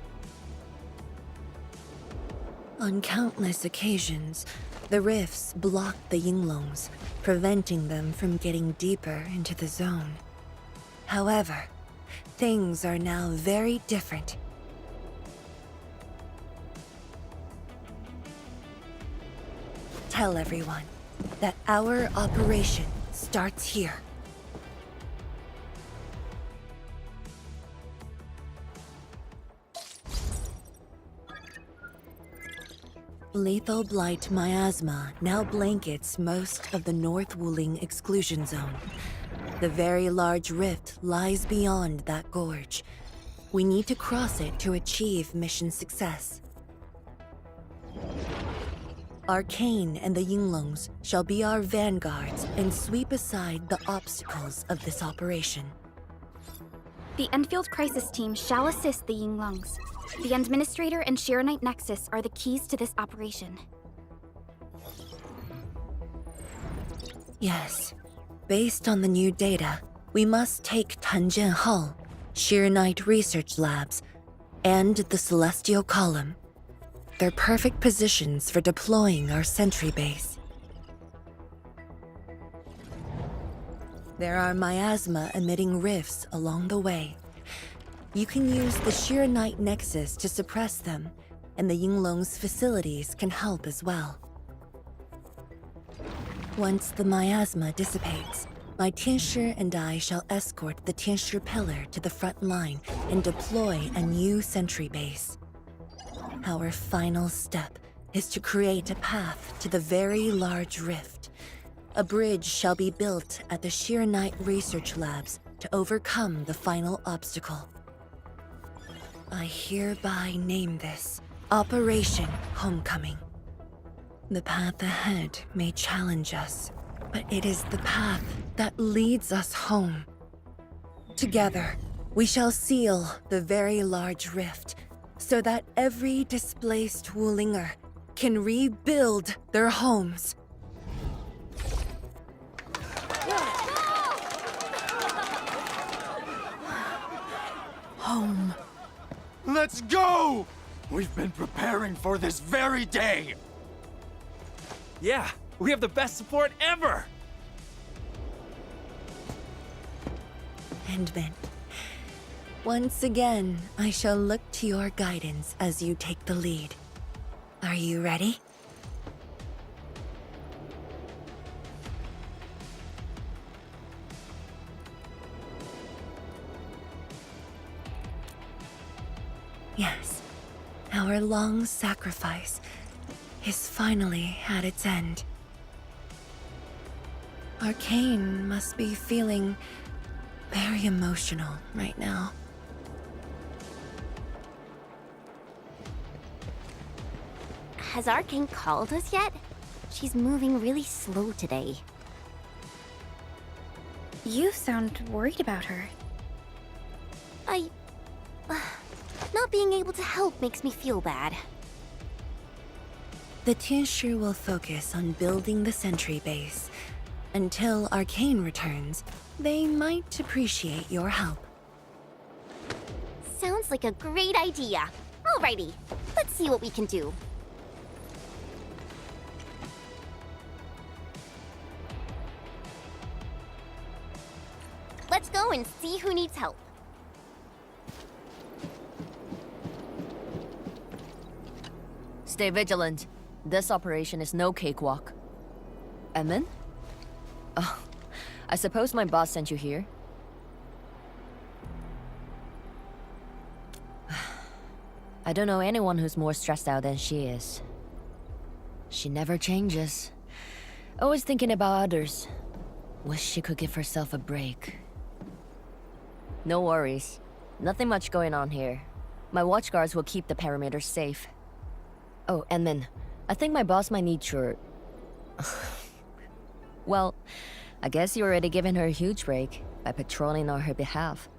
On countless occasions, the rifts blocked the Yinglongs, preventing them from getting deeper into the zone. However, things are now very different. Tell everyone that our operation starts here. Lethal blight miasma now blankets most of the North Wuling Exclusion Zone. The very large rift lies beyond that gorge. We need to cross it to achieve mission success. Arcane and the Yinglongs shall be our vanguards and sweep aside the obstacles of this operation. The Endfield Crisis Team shall assist the Yinglongs. The Administrator and Shiranite Nexus are the keys to this operation. Yes. Based on the new data, we must take Tanjian Hall, Shiranite Research Labs, and the Celestial Column. They're perfect positions for deploying our sentry base. There are miasma-emitting rifts along the way. You can use the Shiranite Nexus to suppress them, and the Yinglong's facilities can help as well. Once the miasma dissipates, my Tianshi and I shall escort the Tianshi Pillar to the front line and deploy a new sentry base. Our final step is to create a path to the very large rift. A bridge shall be built at the Shiranite Research Labs to overcome the final obstacle. I hereby name this Operation Homecoming. The path ahead may challenge us, but it is the path that leads us home. Together, we shall seal the very large rift so that every displaced Wulinger can rebuild their homes. Home. Let's go! We've been preparing for this very day! Yeah, we have the best support ever! Endman, once again, I shall look to your guidance as you take the lead. Are you ready? Yes, our long sacrifice is finally at its end. Arcane must be feeling very emotional right now. Has Arkane called us yet? She's moving really slow today. You sound worried about her. Not being able to help makes me feel bad. The Tianshi will focus on building the sentry base. Until Arcane returns, they might appreciate your help. Sounds like a great idea. Alrighty, let's see what we can do. Let's go and see who needs help. Stay vigilant. This operation is no cakewalk. Edmund? Oh, I suppose my boss sent you here? I don't know anyone who's more stressed out than she is. She never changes. Always thinking about others. Wish she could give herself a break. No worries. Nothing much going on here. My watchguards will keep the perimeter safe. Oh, and then, I think my boss might need your... Well, I guess you're already giving her a huge break by patrolling on her behalf.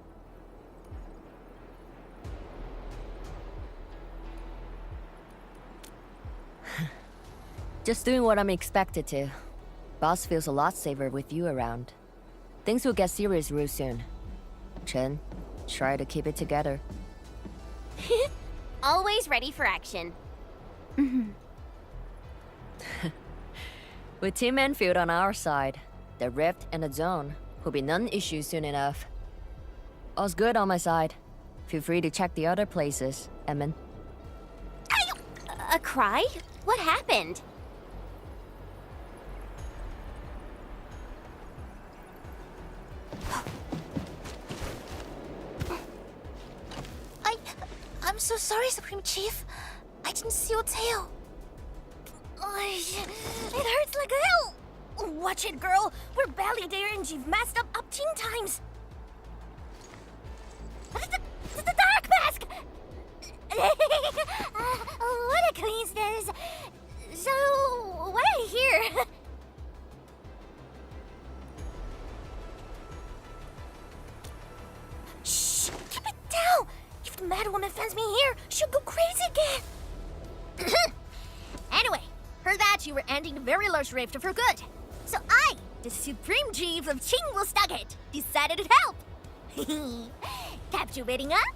Just doing what I'm expected to. Boss feels a lot safer with you around. Things will get serious real soon. Chen, try to keep it together. Always ready for action. With Team Endfield on our side, the Rift and the Zone will be non-issue soon enough. All's good on my side. Feel free to check the other places, Edmund. A cry? What happened? I'm so sorry, Supreme Chief. I didn't see your tail. It hurts like hell. Watch it, girl. We're barely there and you've messed up 10 times. The dark mask! What a coincidence. So, why are you here? Shh! Keep it down! If the Mad Woman finds me here, she'll go crazy again! Anyway, heard that you were ending the very large rift for good. So I, the Supreme Chief of Qingwu Stockade, decided to help! Captivating, huh?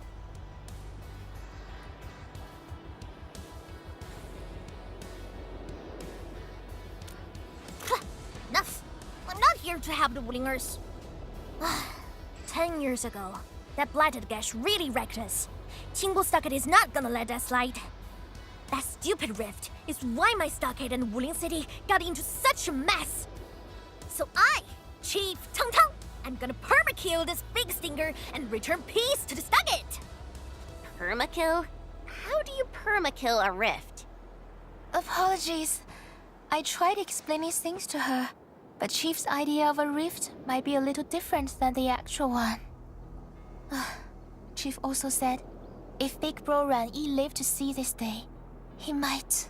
Enough! I'm not here to help the Wulingers. 10 years ago, that blighted gash really wrecked us. Qingwu Stockade is not gonna let that slide. That stupid rift is why my stockade and Wuling City got into such a mess. So I, Chief Tang Tang, am gonna permakill this big stinker and return peace to the stockade. Permakill? How do you permakill a rift? Apologies. I tried explaining things to her, but Chief's idea of a rift might be a little different than the actual one. Chief also said, if Big Bro Ran Yi lived to see this day, he might...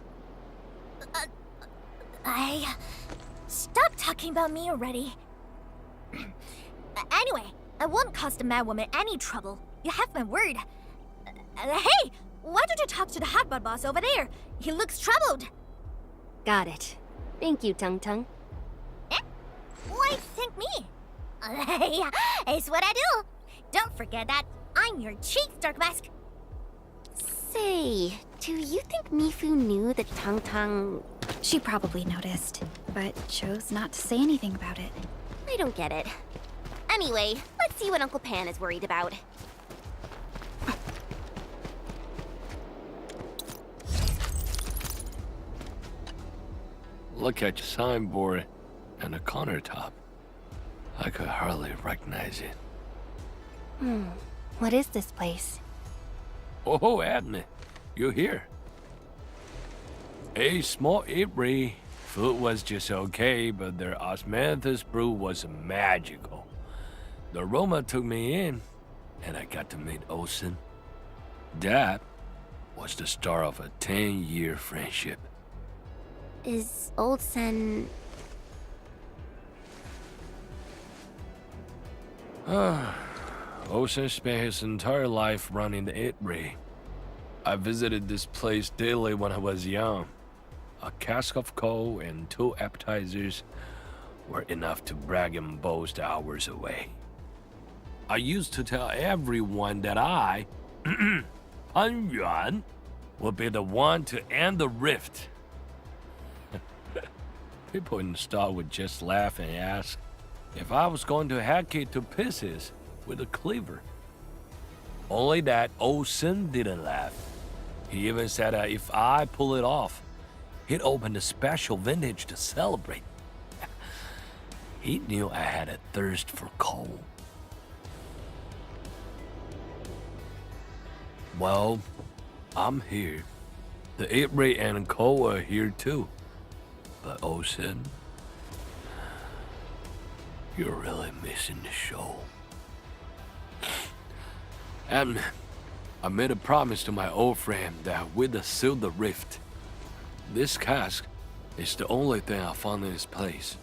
Stop talking about me already. Anyway, I won't cause the Mad Woman any trouble. You have my word. Hey! Why don't you talk to the Hotbot boss over there? He looks troubled. Got it. Thank you, Tung Tung. Why thank me? It's what I do. Don't forget that I'm your Chief Dark Mask. Say, do you think Mifu knew that Tang Tang... She probably noticed, but chose not to say anything about it. I don't get it. Anyway, let's see what Uncle Pan is worried about. Look at your signboard and the countertop. I could hardly recognize it. What is this place? Oh, Admin, you're here. A small eatery. Food was just okay, but their osmanthus brew was magical. The aroma took me in, and I got to meet Olsen. That was the start of a 10-year friendship. Is Old Sen... Olsen spent his entire life running the eatery. I visited this place daily when I was young. A cask of coal and 2 appetizers were enough to brag and boast hours away. I used to tell everyone that I, Pan Yuan, would be the one to end the rift. People in the stall would just laugh and ask if I was going to hack it to pieces with a cleaver. Only that Olsen didn't laugh. He even said that if I pull it off, he'd open a special vintage to celebrate. He knew I had a thirst for coal. Well, I'm here. The 8-Ray and Co are here too. But Ocean, you're really missing the show. And I made a promise to my old friend that we'd seal the rift. This cask is the only thing I found in this place.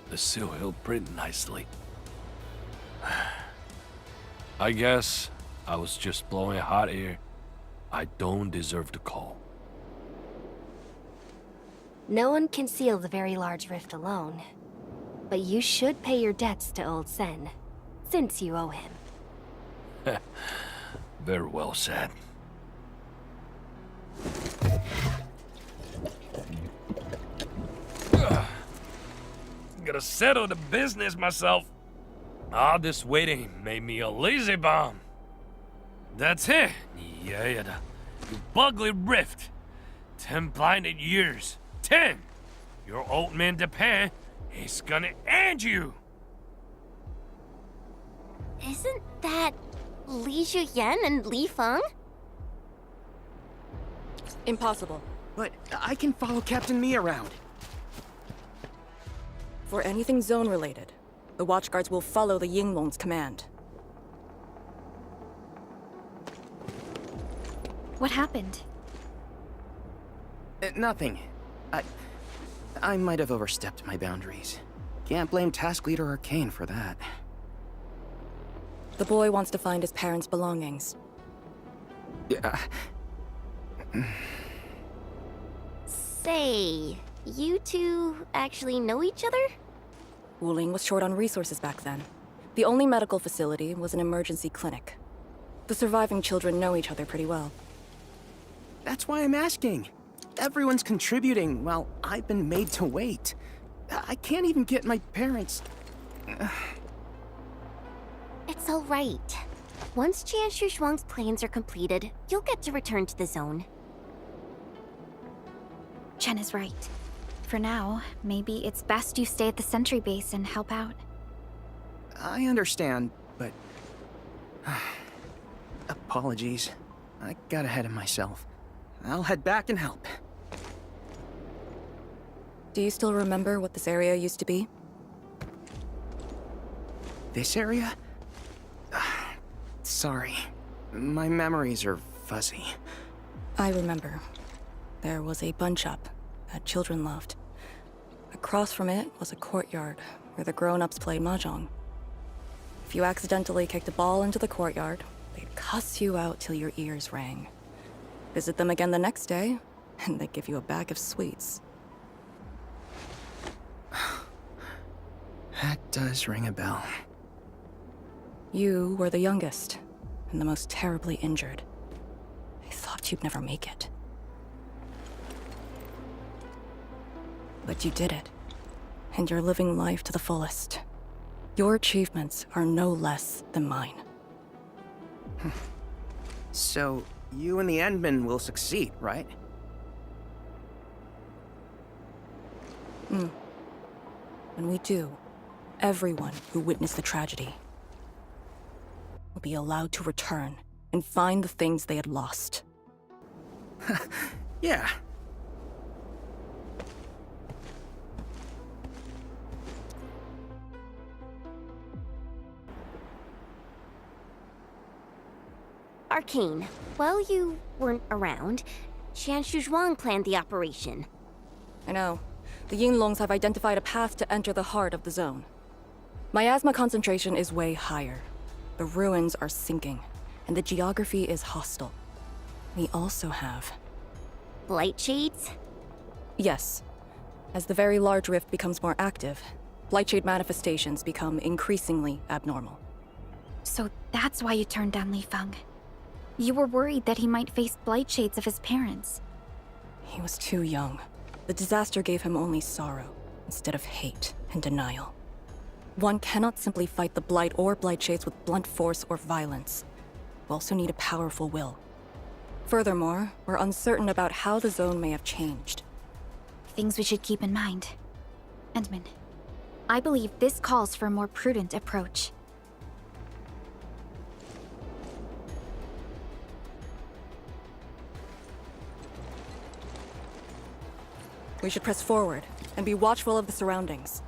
The seal held pretty nicely. I guess I was just blowing hot air. I don't deserve the call. No one can seal the very large rift alone. But you should pay your debts to Old Sen, since you owe him. Very well said. Gotta settle the business myself. All this waiting made me a lazy bum. That's it. Yeah, you ugly rift. 10 blinded years. 10! Your old man Depend is gonna end you. Isn't that Li Zhuyan and Li Feng? Impossible. But I can follow Captain Me around. For anything zone-related, the Watchguards will follow the Yinglong's command. What happened? Nothing. I might have overstepped my boundaries. Can't blame Task Leader Arcane for that. The boy wants to find his parents' belongings. Yeah. Say, you two actually know each other? Wuling was short on resources back then. The only medical facility was an emergency clinic. The surviving children know each other pretty well. That's why I'm asking. Everyone's contributing while I've been made to wait. I can't even get my parents... It's all right. Once Jianshu Zhuang's plans are completed, you'll get to return to the zone. Chen is right. For now, maybe it's best you stay at the sentry base and help out. I understand, but... Apologies. I got ahead of myself. I'll head back and help. Do you still remember what this area used to be? This area? Sorry. My memories are fuzzy. I remember. There was a bun shop that children loved. Across from it was a courtyard where the grown-ups played mahjong. If you accidentally kicked a ball into the courtyard, they'd cuss you out till your ears rang. Visit them again the next day, and they'd give you a bag of sweets. That does ring a bell. You were the youngest, and the most terribly injured. I thought you'd never make it. But you did it, and you're living life to the fullest. Your achievements are no less than mine. So, you and the Endmen will succeed, right? When we do, everyone who witnessed the tragedy will be allowed to return and find the things they had lost. Yeah. Arcane, while you weren't around, Jianshu Zhuang planned the operation. I know. The Yinglongs have identified a path to enter the heart of the zone. Miasma concentration is way higher. The ruins are sinking, and the geography is hostile. We also have... Blight shades? Yes. As the very large rift becomes more active, Blightshade manifestations become increasingly abnormal. So that's why you turned down Li Feng. You were worried that he might face blight shades of his parents. He was too young. The disaster gave him only sorrow, instead of hate and denial. One cannot simply fight the Blight or Blightshades with blunt force or violence. We also need a powerful will. Furthermore, we're uncertain about how the zone may have changed. Things we should keep in mind. Endman, I believe this calls for a more prudent approach. We should press forward and be watchful of the surroundings.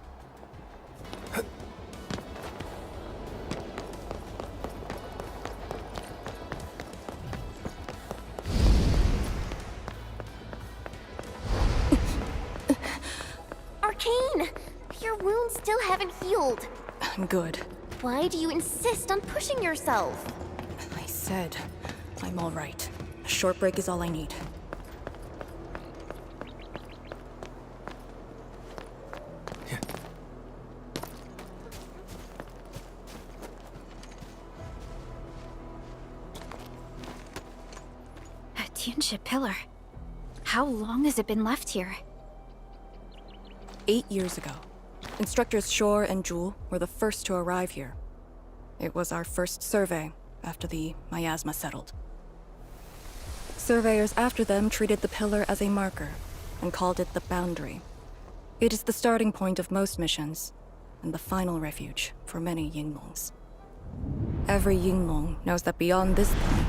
Arcane! Your wounds still haven't healed. Good. Why do you insist on pushing yourself? I said I'm all right. A short break is all I need. A Tuneship pillar. How long has it been left here? 8 years ago, Instructors Shore and Jewel were the first to arrive here. It was our first survey after the miasma settled. Surveyors after them treated the pillar as a marker and called it the Boundary. It is the starting point of most missions and the final refuge for many Yinglongs. Every Yinglong knows that beyond this point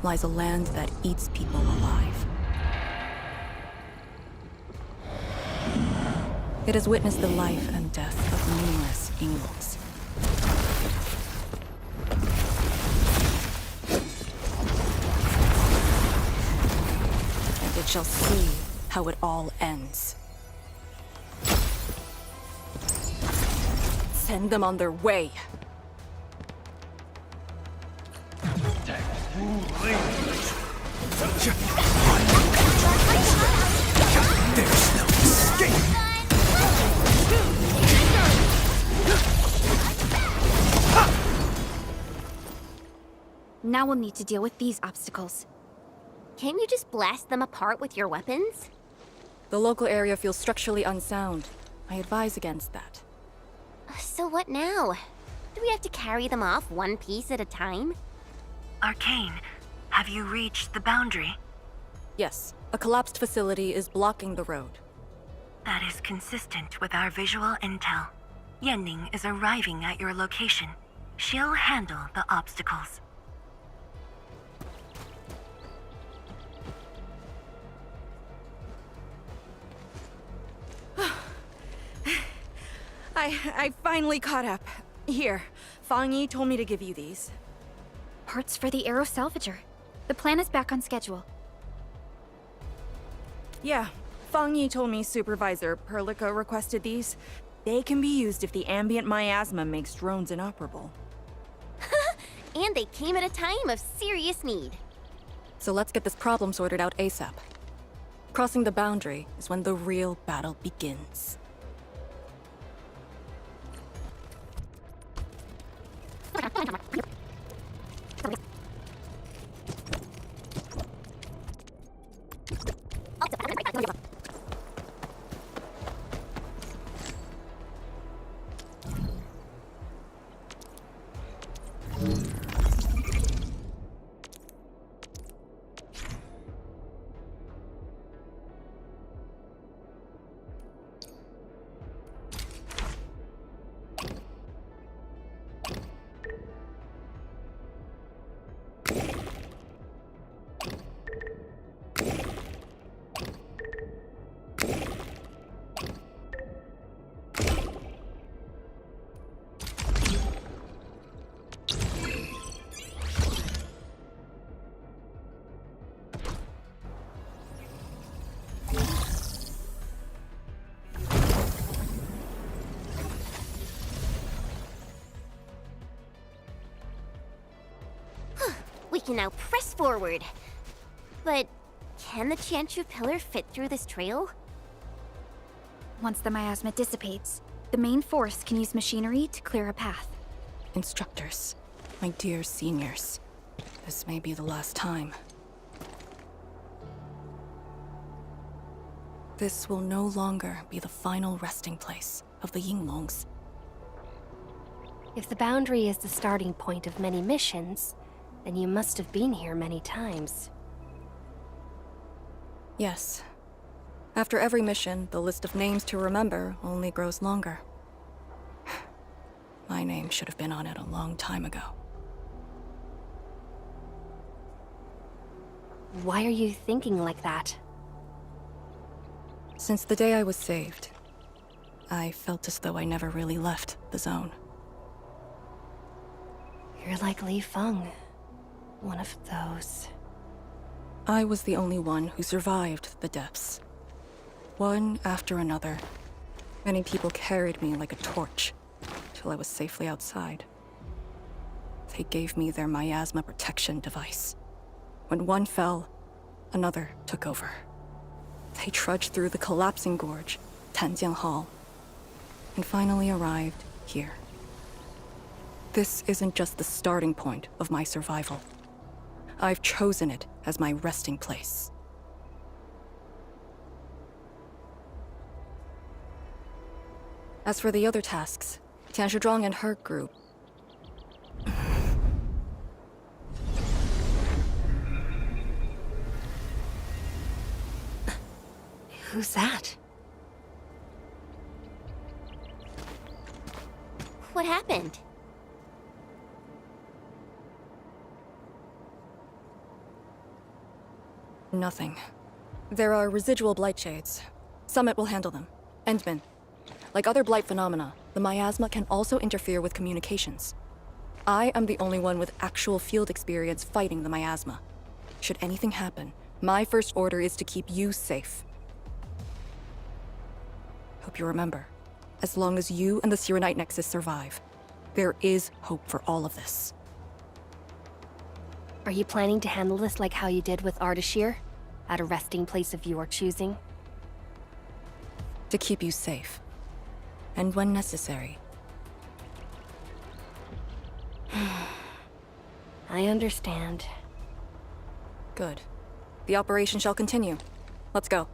lies a land that eats people alive. It has witnessed the life and death of numerous Yinglongs. And it shall see how it all ends. Send them on their way. There's no escape! Now we'll need to deal with these obstacles. Can't you just blast them apart with your weapons? The local area feels structurally unsound. I advise against that. So what now? Do we have to carry them off one piece at a time? Arcane, have you reached the Boundary? Yes, a collapsed facility is blocking the road. That is consistent with our visual intel. Yenning is arriving at your location. She'll handle the obstacles. I finally caught up. Here, Fang Yi told me to give you these. Parts for the Aero Salvager. The plan is back on schedule. Yeah, Fang Yi told me Supervisor Perlica requested these. They can be used if the ambient miasma makes drones inoperable. And they came at a time of serious need. So let's get this problem sorted out ASAP. Crossing the Boundary is when the real battle begins. We can now press forward. But can the Chantru pillar fit through this trail? Once the miasma dissipates, the main force can use machinery to clear a path. Instructors, my dear seniors, this may be the last time. This will no longer be the final resting place of the Yinglongs. If the Boundary is the starting point of many missions, then you must have been here many times. Yes. After every mission, the list of names to remember only grows longer. My name should have been on it a long time ago. Why are you thinking like that? Since the day I was saved, I felt as though I never really left the zone. You're like Li Feng. One of those. I was the only one who survived the depths. One after another. Many people carried me like a torch, till I was safely outside. They gave me their miasma protection device. When one fell, another took over. They trudged through the collapsing gorge, Tanjian Hall, and finally arrived here. This isn't just the starting point of my survival. I've chosen it as my resting place. As for the other tasks, Tian Shizhuang and her group... Who's that? What happened? Nothing. There are residual blight shades. Summit will handle them. Endman. Like other blight phenomena, the miasma can also interfere with communications. I am the only one with actual field experience fighting the miasma. Should anything happen, my first order is to keep you safe. Hope you remember, as long as you and the Serenite Nexus survive, there is hope for all of this. Are you planning to handle this like how you did with Ardashir? At a resting place of your choosing? To keep you safe. And when necessary. I understand. Good. The operation shall continue. Let's go.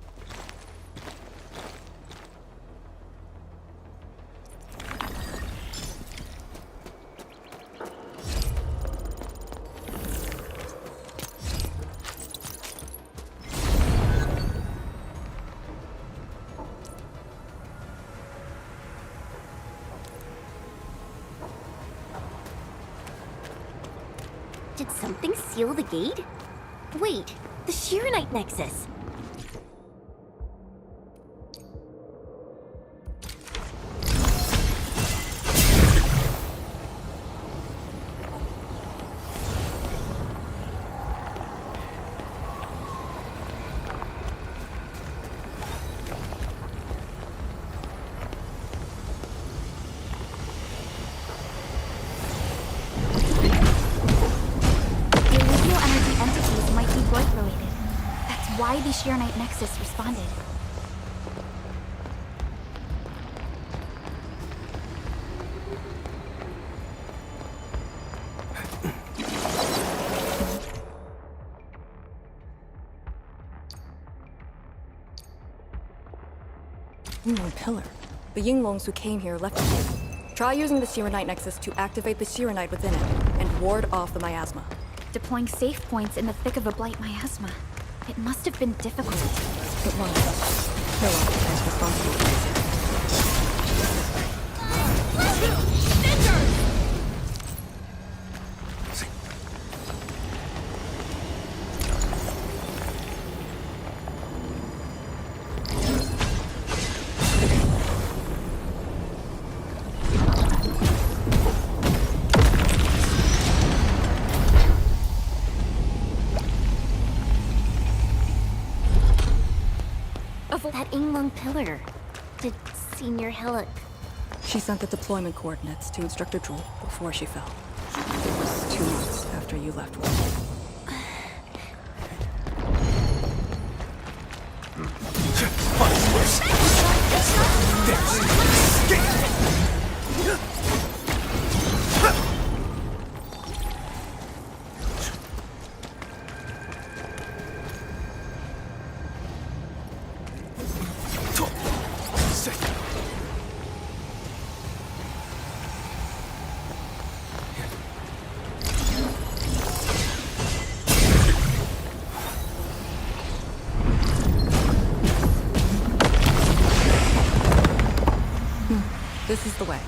Did something seal the gate? Wait, the Sheeranite Nexus. Why the Sheeranite Nexus responded. Yinglong Pillar. The Yinglongs who came here left it here. Try using the Serenite Nexus to activate the Serenite within it and ward off the miasma. Deploying safe points in the thick of a blight miasma. It must have been difficult. It was. No one is responsible for this. That Yinglong Pillar. Did Senior Helic... She sent the deployment coordinates to Instructor Drool before she fell. It was 2 months after you left work. This is the way.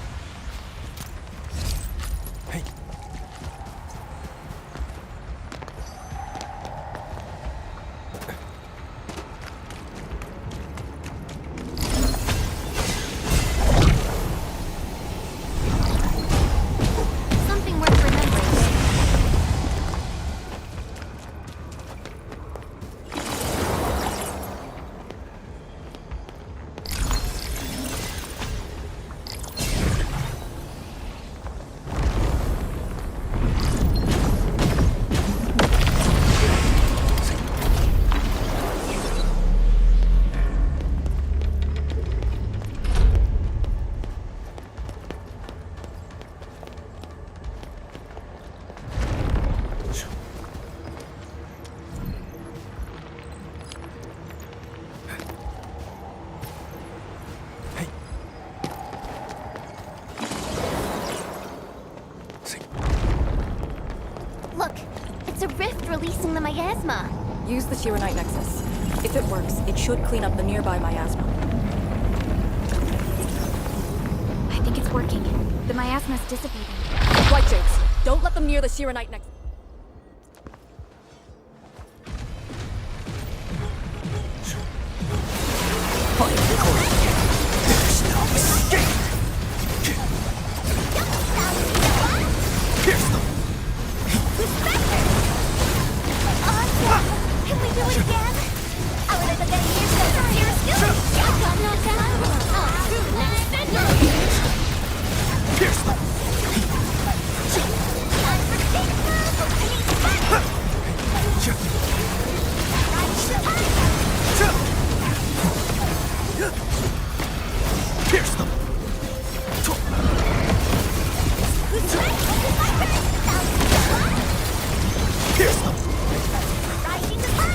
tried releasing the miasma. Use the Shiranite Nexus. If it works, it should clean up the nearby miasma. I think it's working. The miasma's dissipating. Blight Shades, don't let them near the Shiranite Nexus. There's no escape! Pierce them! Can we do it again? A little bit years ago, zero skill. Got knocked down. Pierce them! Pierce them! Pierce them! Rising to fight.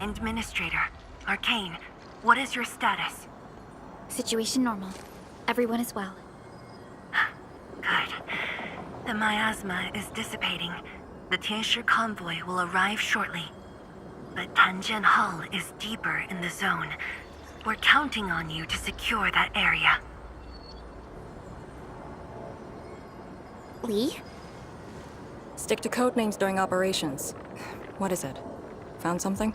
Administrator, Arcane, what is your status? Situation normal. Everyone is well. Good. The miasma is dissipating. The Tianshi convoy will arrive shortly. But Tanjian Hall is deeper in the zone. We're counting on you to secure that area. Lee? Stick to code names during operations. What is it? Found something?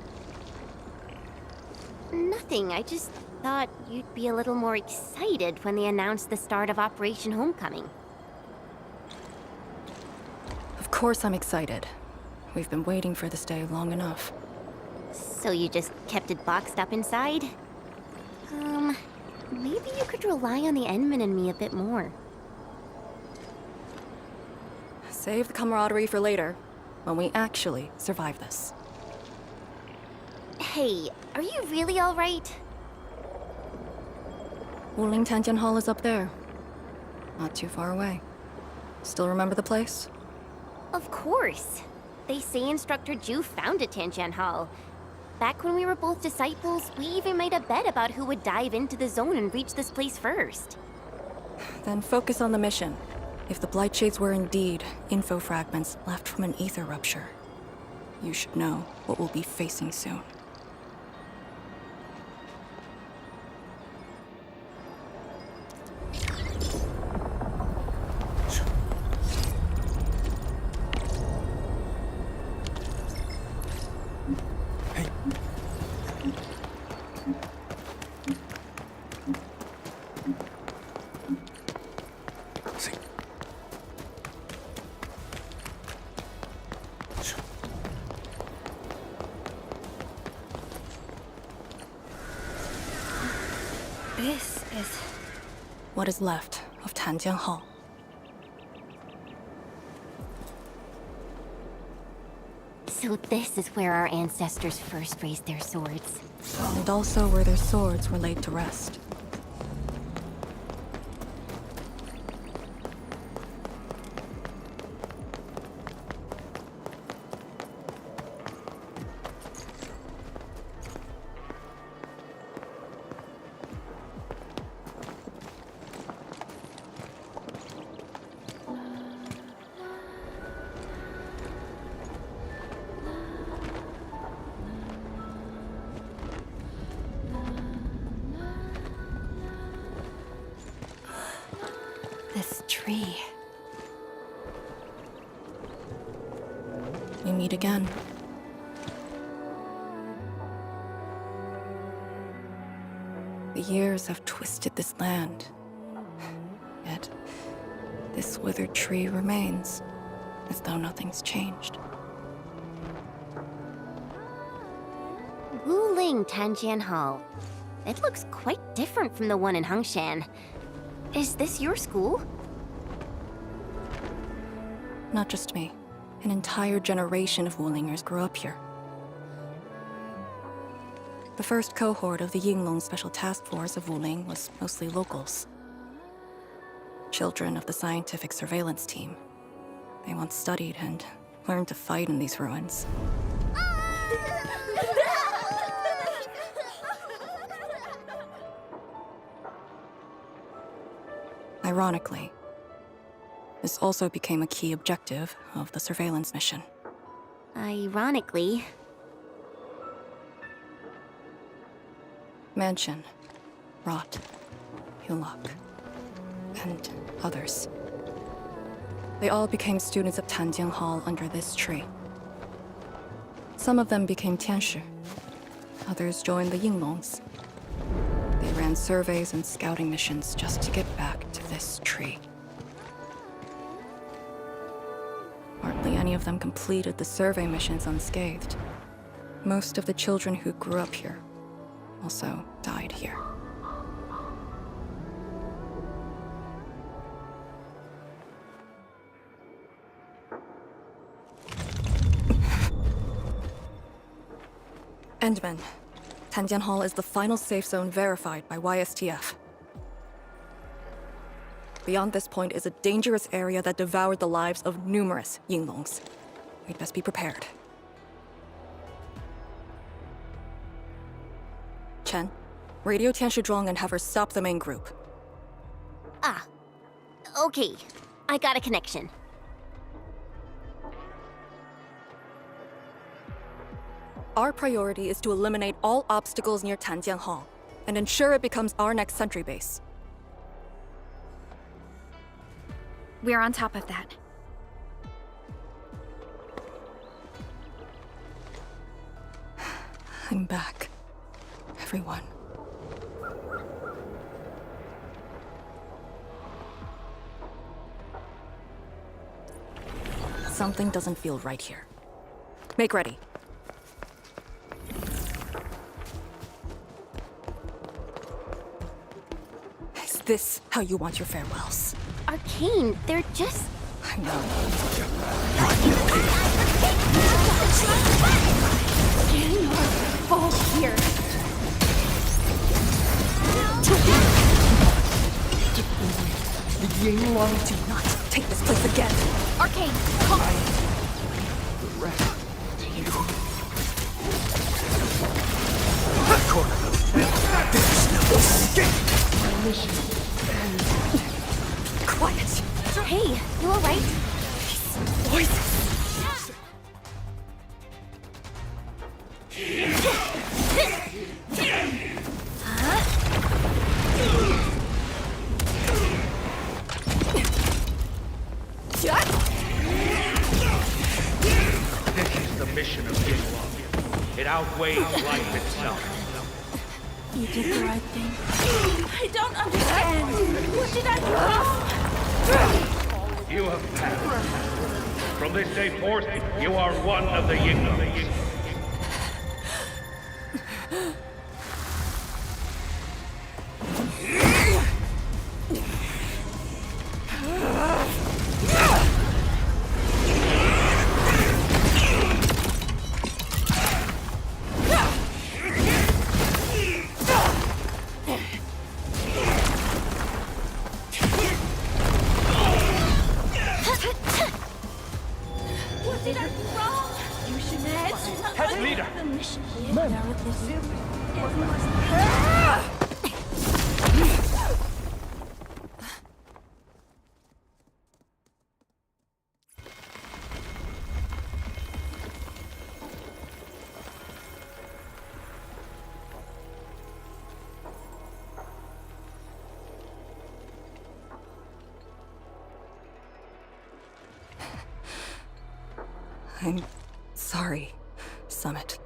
Nothing. I just thought you'd be a little more excited when they announced the start of Operation Homecoming. Of course I'm excited. We've been waiting for this day long enough. So you just kept it boxed up inside? Maybe you could rely on the Endman and me a bit more. Save the camaraderie for later, when we actually survive this. Hey, are you really alright? Wuling Tanjian Hall is up there. Not too far away. Still remember the place? Of course. They say Instructor Ju founded Tanjian Hall. Back when we were both disciples, we even made a bet about who would dive into the zone and reach this place first. Then focus on the mission. If the Blight Shades were indeed info fragments left from an ether rupture, you should know what we'll be facing soon. This is... What is left of Tanjian Hall. So this is where our ancestors first raised their swords. And also where their swords were laid to rest. This tree. We meet again. The years have twisted this land. Yet, this withered tree remains, as though nothing's changed. Wuling Tanjian Hall. It looks quite different from the one in Hongshan. Is this your school? Not just me. An entire generation of Wulingers grew up here. The first cohort of the Yinglong Special Task Force of Wuling was mostly locals. Children of the scientific surveillance team. They once studied and learned to fight in these ruins. Ironically, this also became a key objective of the surveillance mission. Ironically. Mansion, Rot, Hillock, and others. They all became students of Tanjian Hall under this tree. Some of them became Tianshu. Others joined the Yinglongs. They ran surveys and scouting missions just to get back to this tree. Hardly any of them completed the survey missions unscathed. Most of the children who grew up here also died here. Endman, Tanjian Hall is the final safe zone verified by YSTF. Beyond this point is a dangerous area that devoured the lives of numerous Yinglongs. We'd best be prepared. Chen, radio Tianshu Zhuang and have her stop the main group. Ah. Okay. I got a connection. Our priority is to eliminate all obstacles near Tanjian Hall and ensure it becomes our next sentry base. We're on top of that. I'm back. Everyone. Something doesn't feel right here. Make ready. Is this how you want your farewells? Arcane, they're just... I know. Oh, here. The Yinglong do not take this place again. Arcane, come. The rest to you. There's no escape. My mission ends. Quiet. Hey, you alright? Voices. This is the mission of Yinglong. It outweighs life itself. You did the right thing. I don't understand. What did I do? You have passed. From this day forth, you are one of the Yinglong. Head leader! I'm sorry, Summit.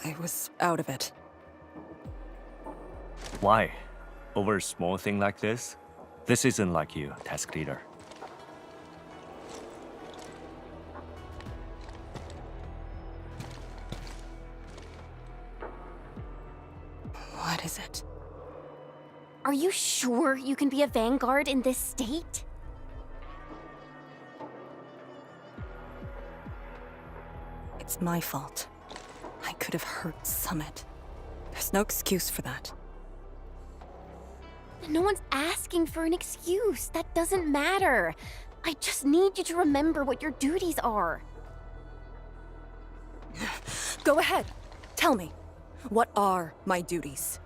I was out of it. Why? Over a small thing like this? This isn't like you, task leader. What is it? Are you sure you can be a vanguard in this state? It's my fault. could have hurt Summit. There's no excuse for that. No one's asking for an excuse. That doesn't matter. I just need you to remember what your duties are. Go ahead. Tell me. What are my duties?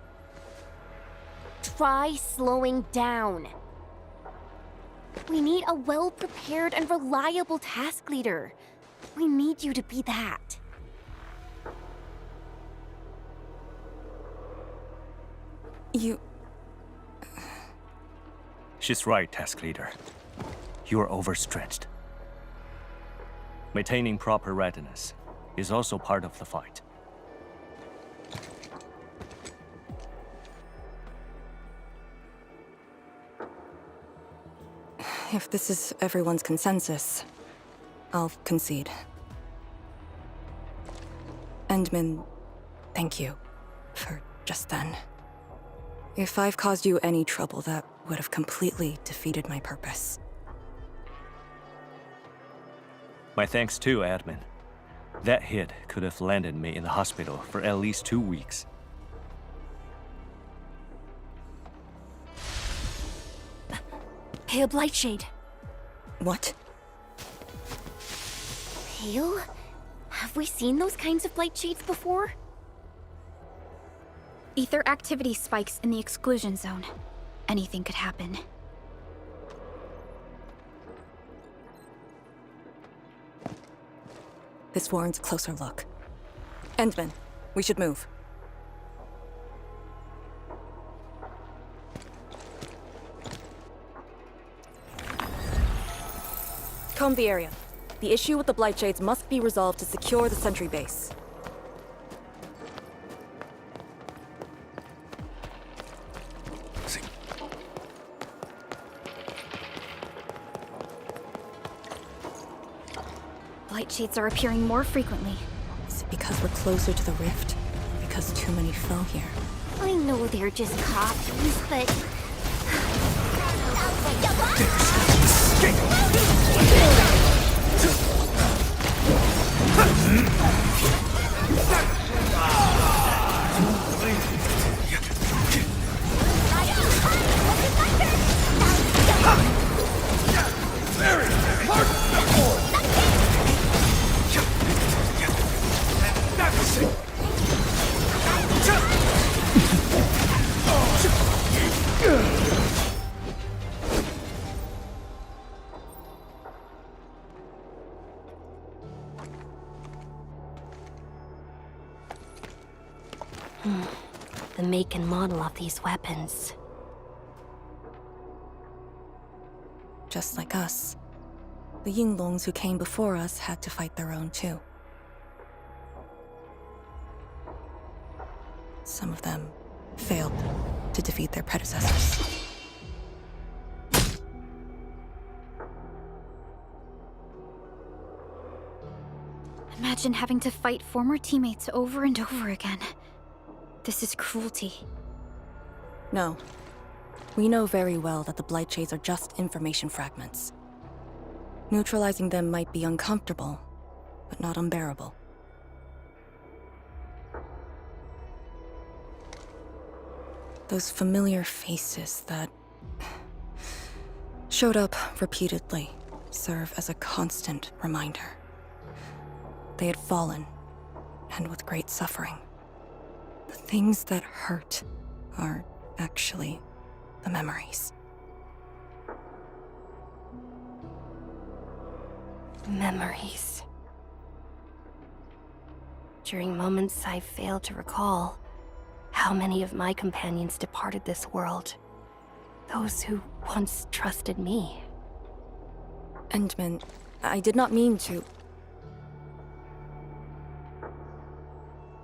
Try slowing down. We need a well-prepared and reliable task leader. We need you to be that. You... She's right, task leader. You are overstretched. Maintaining proper readiness is also part of the fight. If this is everyone's consensus, I'll concede. Endman, thank you for just then. If I've caused you any trouble, that would have completely defeated my purpose. My thanks too, admin. That hit could have landed me in the hospital for at least 2 weeks. Pale Blightshade. What? Pale? Have we seen those kinds of Blightshades before? Ether activity spikes in the exclusion zone. Anything could happen. This warrants a closer look. Endman, we should move. Comb the area. The issue with the Blightshades must be resolved to secure the sentry base. Blightshades are appearing more frequently. Is it because we're closer to the rift? Because too many fell here? I know they're just copies, but... The make and model of these weapons. Just like us. The Yinglongs who came before us had to fight their own too. Some of them failed to defeat their predecessors. Imagine having to fight former teammates over and over again. This is cruelty. No. We know very well that the Blightshades are just information fragments. Neutralizing them might be uncomfortable, but not unbearable. Those familiar faces that showed up repeatedly serve as a constant reminder. They had fallen, and with great suffering. The things that hurt are actually the memories. Memories. During moments I failed to recall, how many of my companions departed this world? Those who once trusted me. Endman, I did not mean to...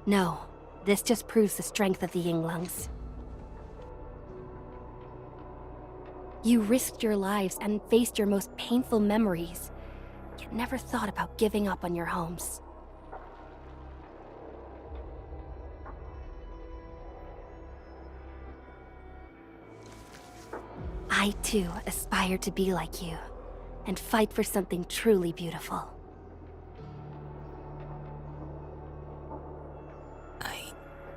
No, this just proves the strength of the Yinglongs. You risked your lives and faced your most painful memories, yet never thought about giving up on your homes. I too aspire to be like you, and fight for something truly beautiful.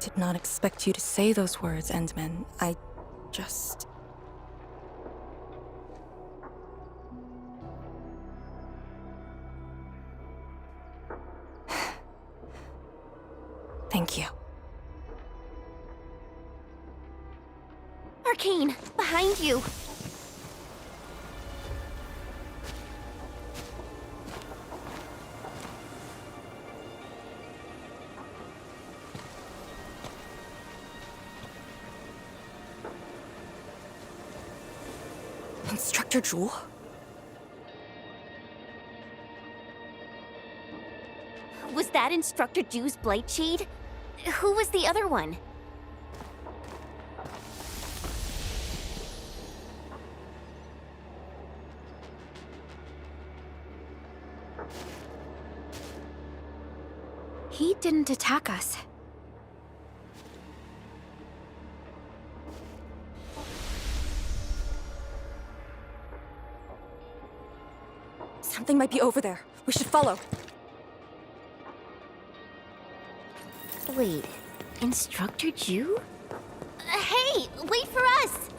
did not expect you to say those words, Endman. I just... Thank you. Arcane, behind you. Instructor Jewel? Was that Instructor Jew's Blightshade? Who was the other one? He didn't attack us. Something might be over there. We should follow. Wait, Instructor Jew? Hey, wait for us!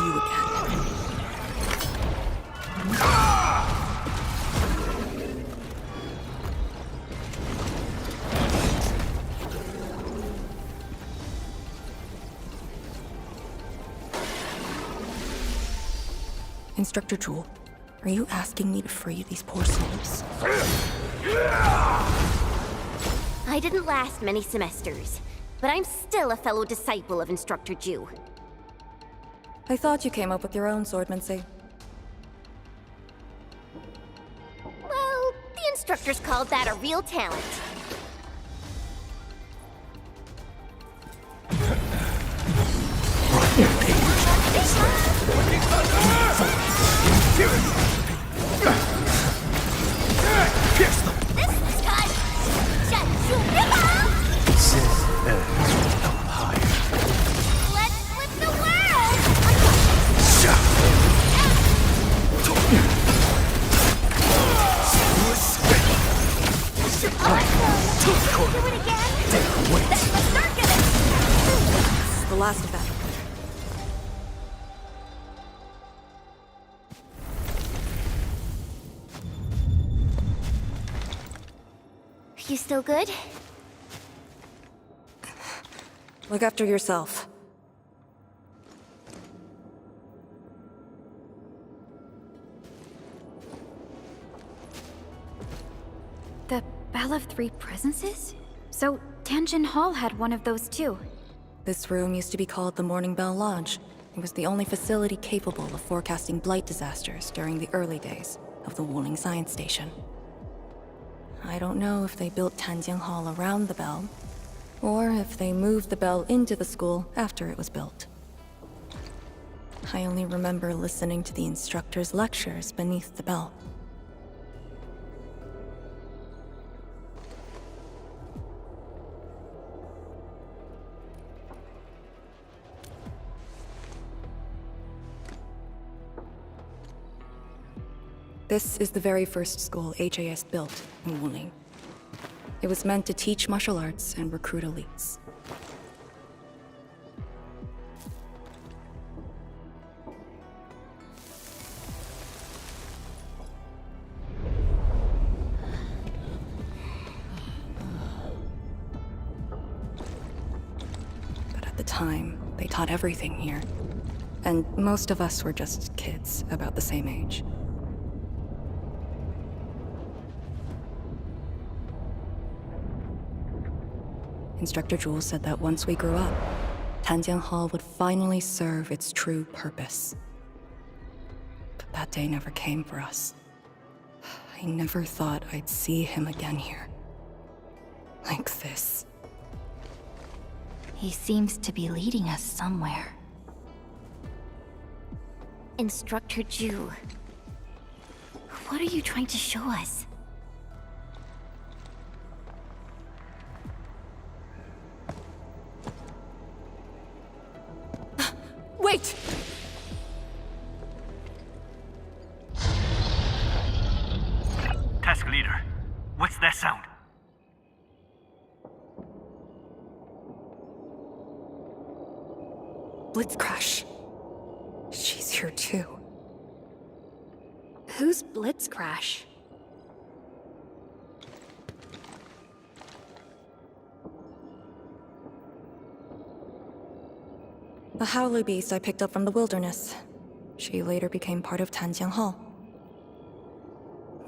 You again. Instructor Jewel, are you asking me to free these poor souls? I didn't last many semesters, but I'm still a fellow disciple of Instructor Jew. I thought you came up with your own swordmancy. Well, the instructors called that a real talent. The last of that. You still good? Look after yourself. The Bell of Three Presences? So, Tanjin Hall had one of those too. This room used to be called the Morning Bell Lodge. It was the only facility capable of forecasting blight disasters during the early days of the Wuling Science Station. I don't know if they built Tanjin Hall around the bell, or if they moved the bell into the school after it was built. I only remember listening to the instructor's lectures beneath the bell. This is the very first school HAS built in Wuling. It was meant to teach martial arts and recruit elites. But at the time, they taught everything here. And most of us were just kids about the same age. Instructor Jewel said that once we grew up, Tanjin Hall would finally serve its true purpose. But that day never came for us. I never thought I'd see him again here. Like this. He seems to be leading us somewhere. Instructor Ju, what are you trying to show us? Wait! Task leader, what's that sound? Blitzcrash. She's here too. Who's Blitzcrash? A howler beast I picked up from the wilderness. She later became part of Tanjiang Hall.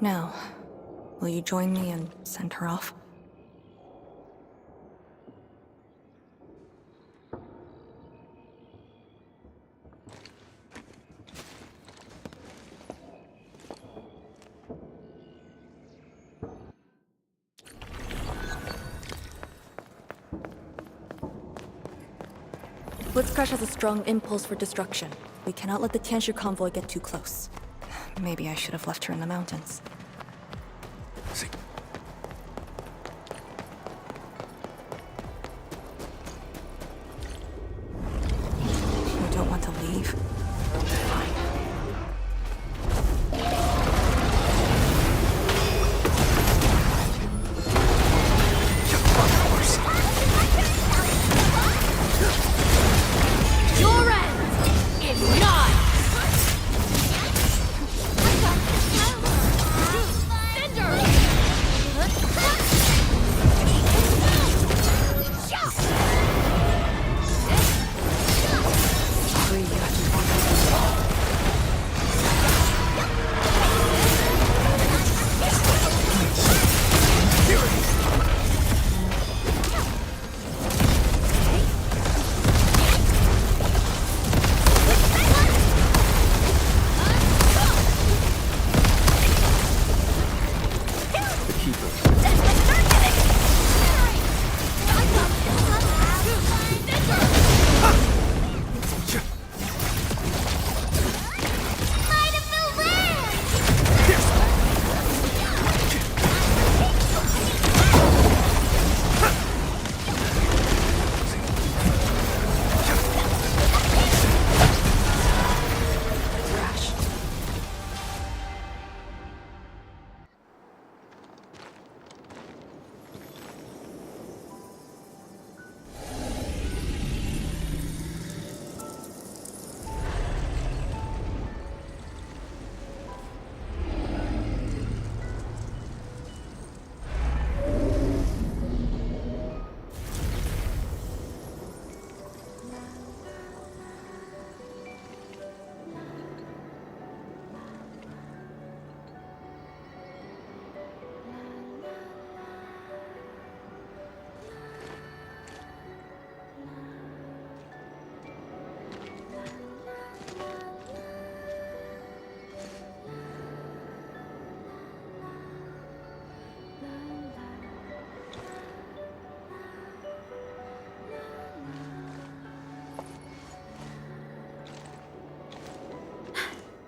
Now, will you join me and send her off? Blitzcrash has a strong impulse for destruction. We cannot let the Tianshu convoy get too close. Maybe I should have left her in the mountains. See. You don't want to leave? Fine. Your end is not!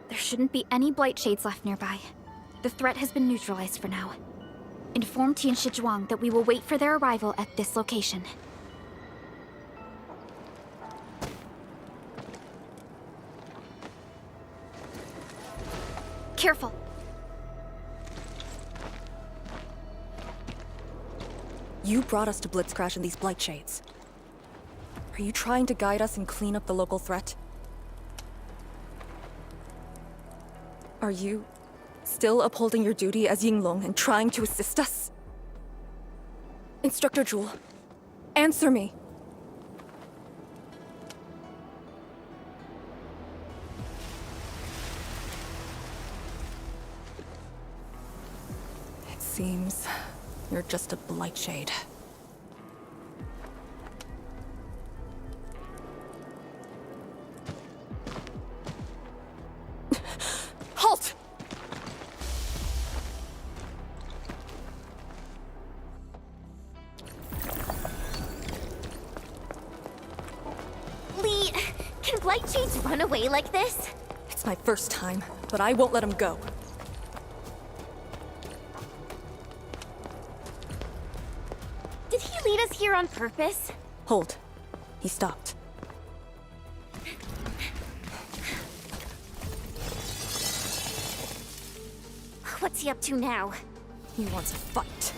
There shouldn't be any blight shades left nearby. The threat has been neutralized for now. Inform Tian Shizhuang that we will wait for their arrival at this location. Careful. You brought us to Blitzcrash and these blight shades. Are you trying to guide us and clean up the local threat? Are you still upholding your duty as Yinglong and trying to assist us? Instructor Jewel, answer me! It seems you're just a blight shade. Halt! Can Blight Shades run away like this? It's my first time, but I won't let him go. Did he lead us here on purpose? Hold. He stopped. What's he up to now? He wants a fight.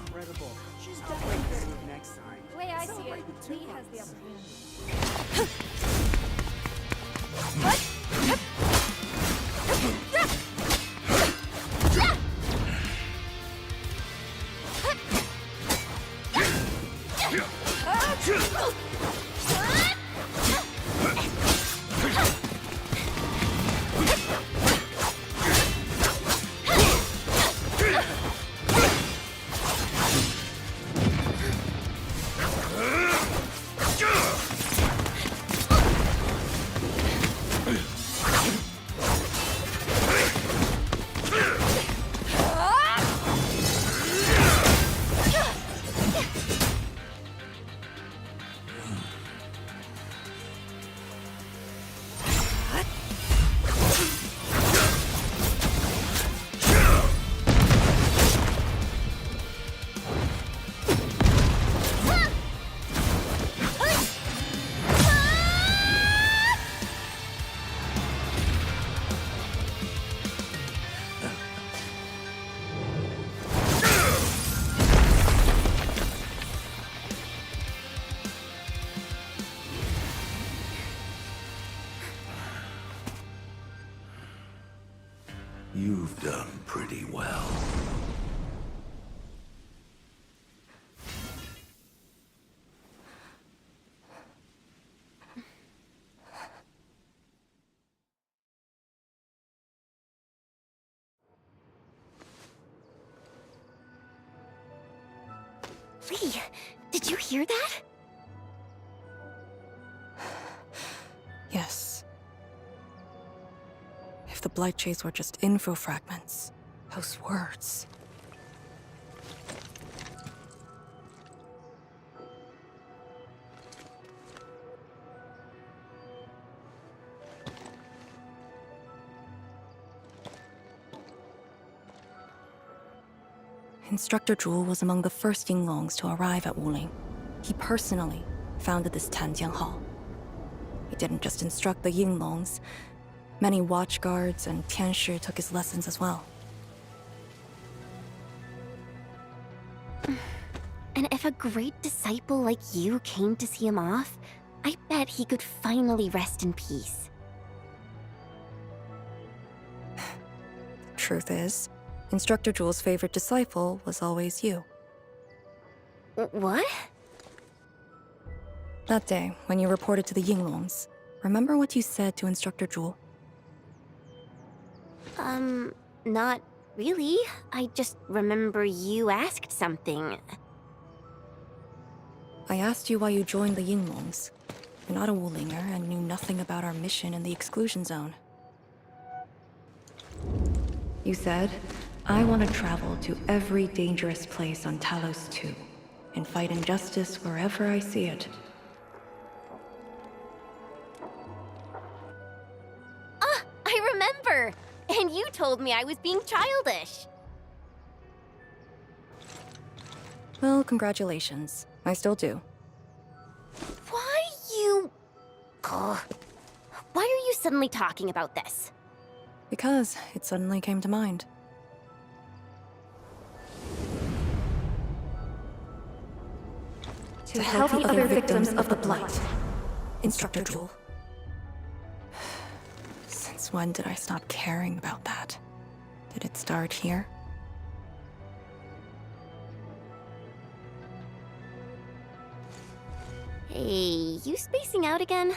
Incredible. She's definitely getting it next time. The way I see it, Lee has the upper hand. You've done pretty well. Lee, did you hear that? Yes. If the Blight Shades were just info fragments, those words. Instructor Zhu was among the first Yinglongs to arrive at Wuling. He personally founded this Tanjiang Hall. He didn't just instruct the Yinglongs. Many watchguards and Tianshi took his lessons as well. And if a great disciple like you came to see him off, I bet he could finally rest in peace. Truth is, Instructor Zhu's favorite disciple was always you. What? That day, when you reported to the Yinglongs, remember what you said to Instructor Zhu? Not really. I just remember you asked something. I asked you why you joined the Yinglongs. You're not a Wulinger and knew nothing about our mission in the Exclusion Zone. You said, I want to travel to every dangerous place on Talos 2 and fight injustice wherever I see it. Ah, I remember! And you told me I was being childish. Well, congratulations. I still do. Why you... Ugh. Why are you suddenly talking about this? Because it suddenly came to mind. To help the other victims of the Blight. Instructor Zhu. Since when did I stop caring about that? Did it start here? Hey, you spacing out again?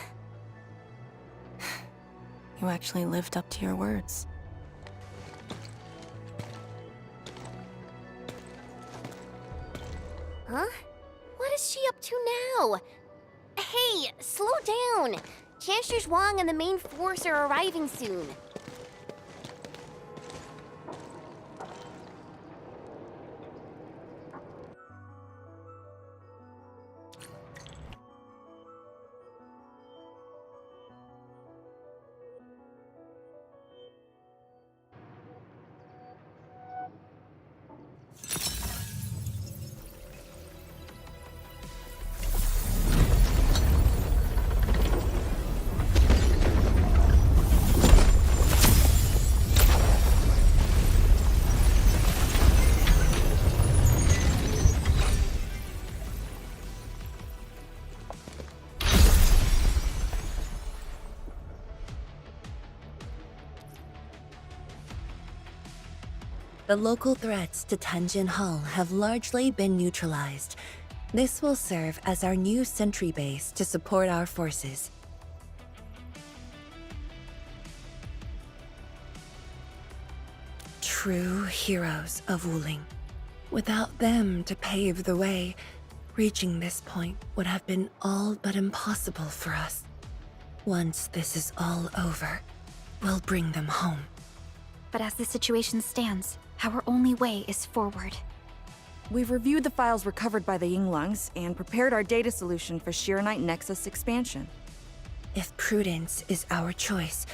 You actually lived up to your words. Huh? What is she up to now? Hey, slow down! Chancellor Zhuang and the main force are arriving soon. The local threats to Tanjin Hull have largely been neutralized. This will serve as our new sentry base to support our forces. True heroes of Wuling. Without them to pave the way, reaching this point would have been all but impossible for us. Once this is all over, we'll bring them home. But as the situation stands, our only way is forward. We've reviewed the files recovered by the Yinglungs and prepared our data solution for Arknight Nexus expansion. If prudence is our choice,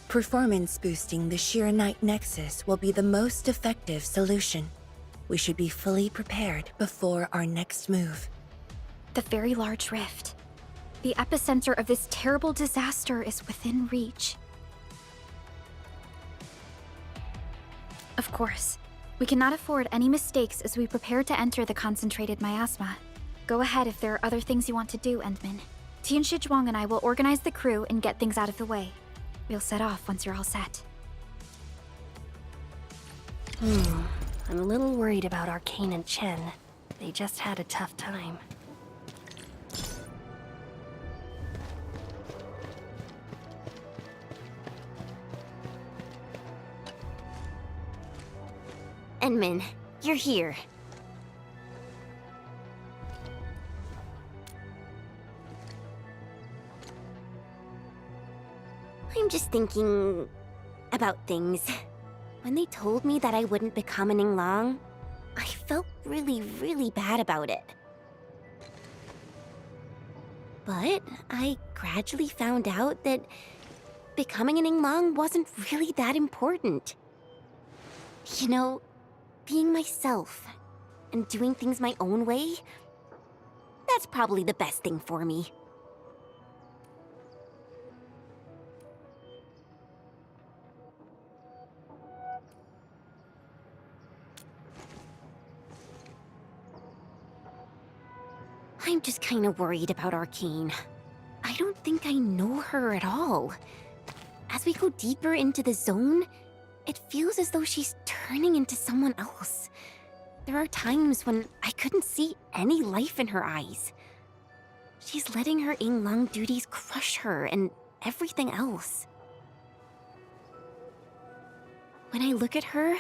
performance boosting the Arknight Nexus will be the most effective solution. We should be fully prepared before our next move. The very large rift. The epicenter of this terrible disaster is within reach. Of course, we cannot afford any mistakes as we prepare to enter the concentrated miasma. Go ahead if there are other things you want to do, Endman. Tianshi Zhuang and I will organize the crew and get things out of the way. We'll set off once you're all set. I'm a little worried about Arcane and Chen. They just had a tough time. Endman, you're here. I'm just thinking about things. When they told me that I wouldn't become an Yinglong, I felt really, really bad about it. But I gradually found out that becoming an Yinglong wasn't really that important. You know, being myself and doing things my own way, that's probably the best thing for me. I'm just kind of worried about Arcane. I don't think I know her at all. As we go deeper into the zone, it feels as though she's turning into someone else. There are times when I couldn't see any life in her eyes. She's letting her Yinglong duties crush her and everything else. When I look at her,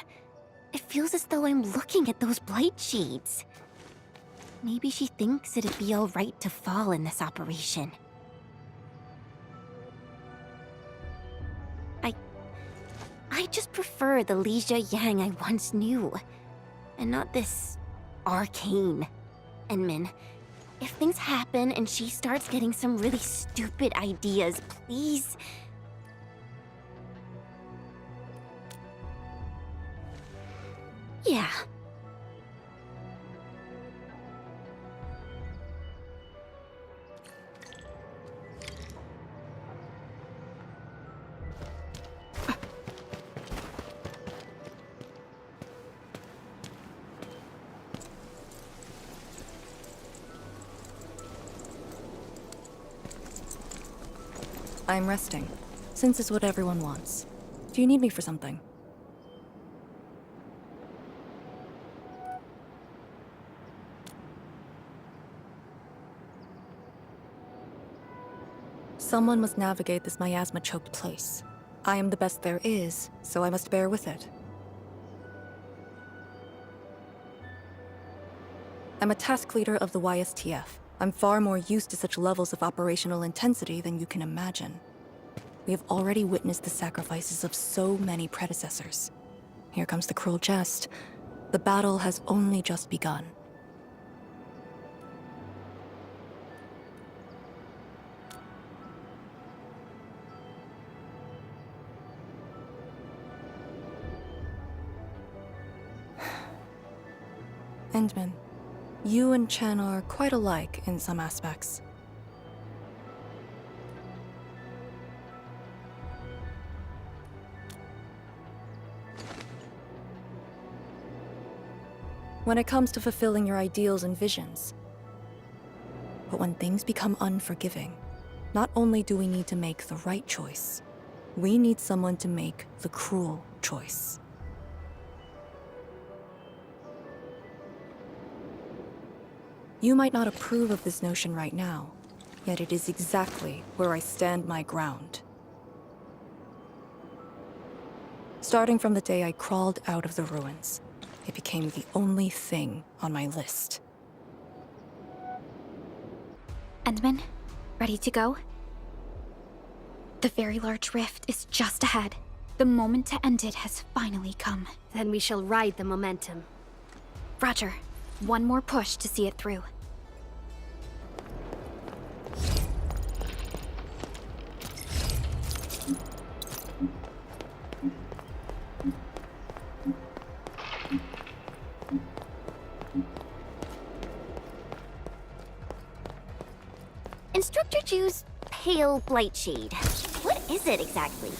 it feels as though I'm looking at those blight shades. Maybe she thinks it'd be alright to fall in this operation. I just prefer the Lija Yang I once knew, and not this Arcane. Endman, if things happen and she starts getting some really stupid ideas, please... Yeah. I'm resting, since it's what everyone wants. Do you need me for something? Someone must navigate this miasma-choked place. I am the best there is, so I must bear with it. I'm a task leader of the YSTF, I'm far more used to such levels of operational intensity than you can imagine. We have already witnessed the sacrifices of so many predecessors. Here comes the cruel jest. The battle has only just begun. Endman, you and Chen are quite alike in some aspects. When it comes to fulfilling your ideals and visions. But when things become unforgiving, not only do we need to make the right choice, we need someone to make the cruel choice. You might not approve of this notion right now, yet it is exactly where I stand my ground. Starting from the day I crawled out of the ruins, it became the only thing on my list. Endman, ready to go? The very large rift is just ahead. The moment to end it has finally come. Then we shall ride the momentum. Roger. One more push to see it through. Instructor Ju's pale blightshade. What is it exactly?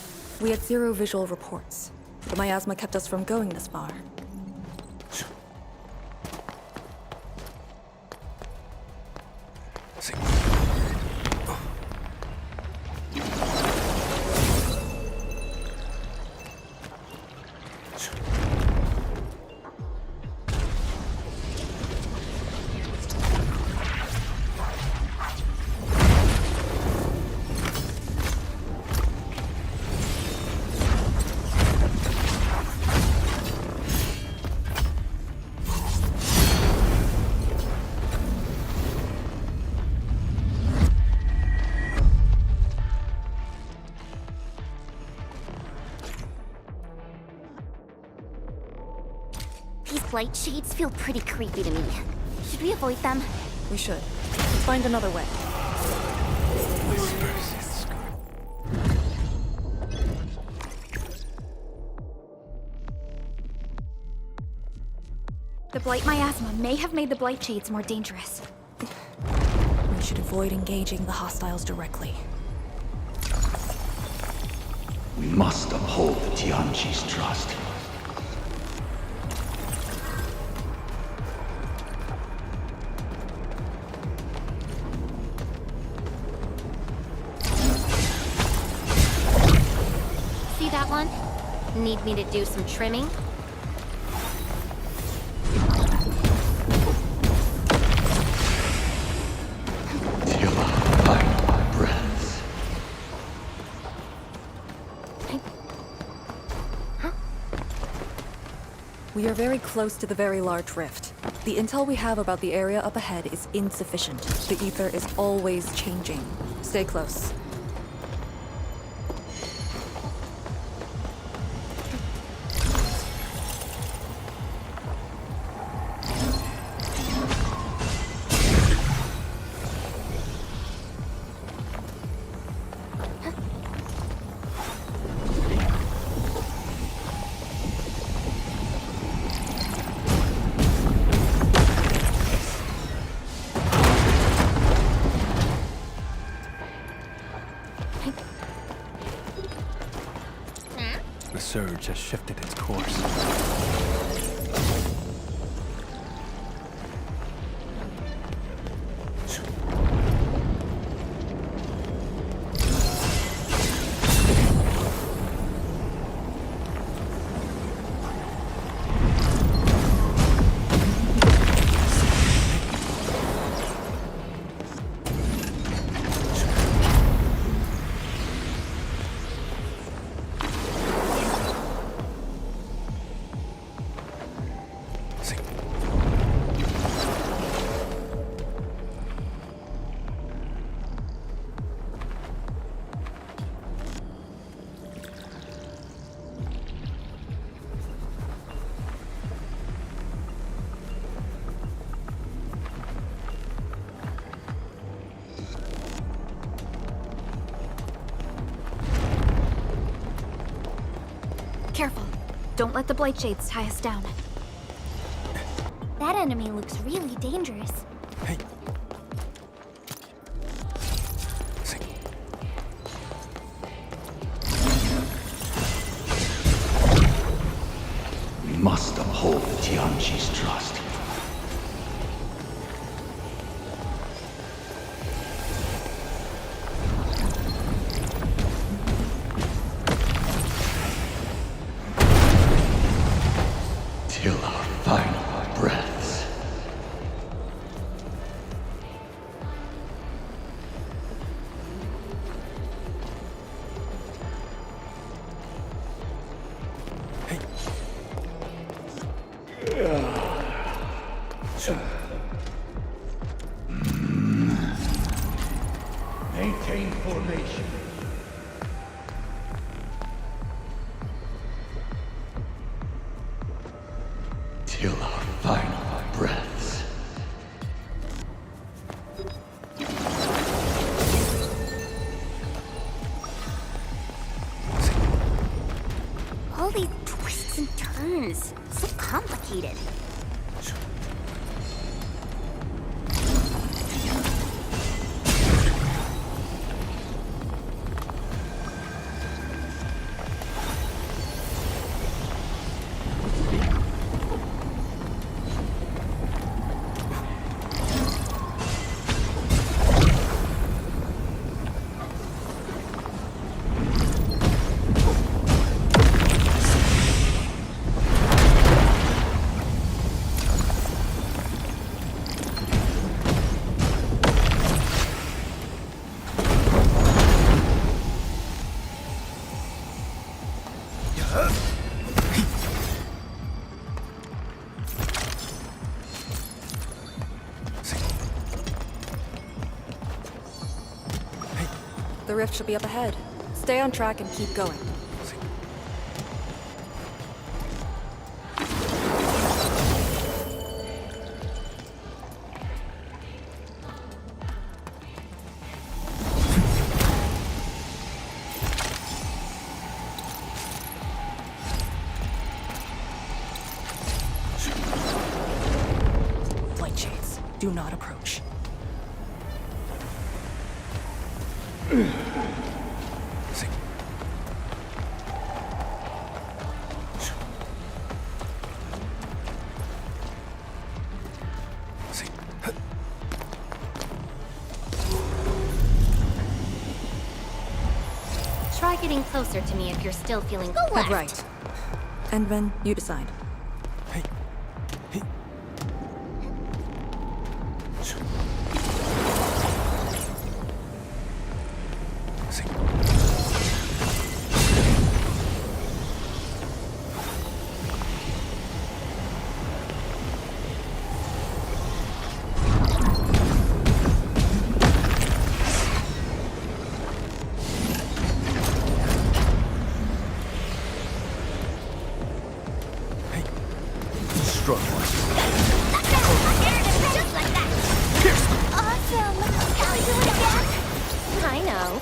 We had 0 visual reports. The miasma kept us from going this far. These blight shades feel pretty creepy to me. Should we avoid them? We should. Let's find another way. The blight miasma may have made the blight shades more dangerous. We should avoid engaging the hostiles directly. We must uphold the Tianqi's trust. See that one? Need me to do some trimming? We are very close to the very large rift. The intel we have about the area up ahead is insufficient. The ether is always changing. Stay close. The surge has shifted its course. Don't let the Blightshades tie us down. That enemy looks really dangerous. We must uphold the Tianqi's trust. Till our final breaths. Maintain formation. Till our final breaths. All these twists and turns. So complicated. The rift should be up ahead. Stay on track and keep going. Blightshades, do not approach. Try getting closer to me if you're still feeling go left. Head right. Endman, you decide. I know.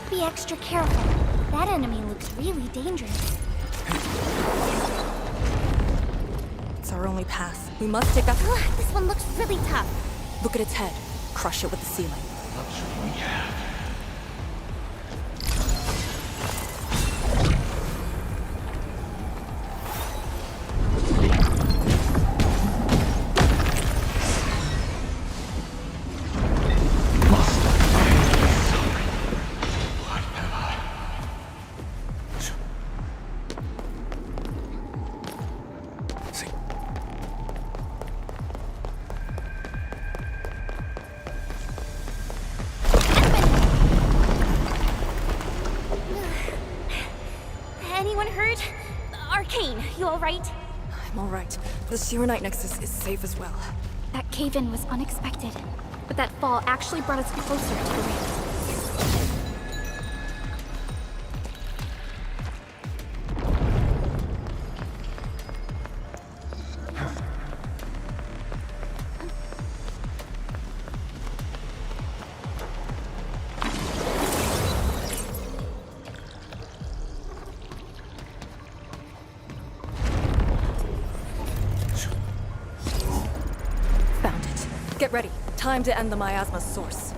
Be extra careful. That enemy looks really dangerous. It's our only path. We must take that. This one looks really tough. Look at its head. Crush it with the ceiling. Luxury we have. You alright? I'm alright. The Sirenite Nexus is safe as well. That cave-in was unexpected, but that fall actually brought us closer to the rift. Found it. Get ready. Time to end the miasma's source.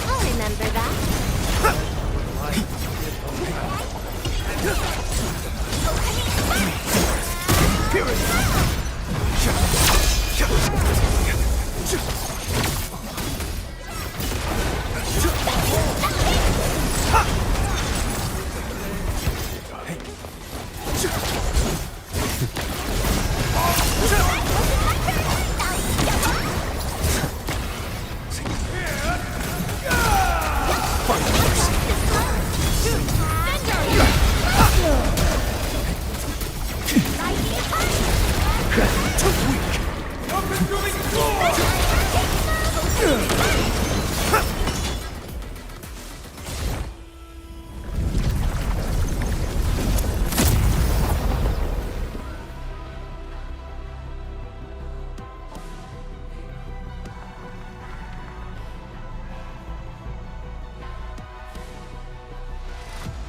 I'll remember that.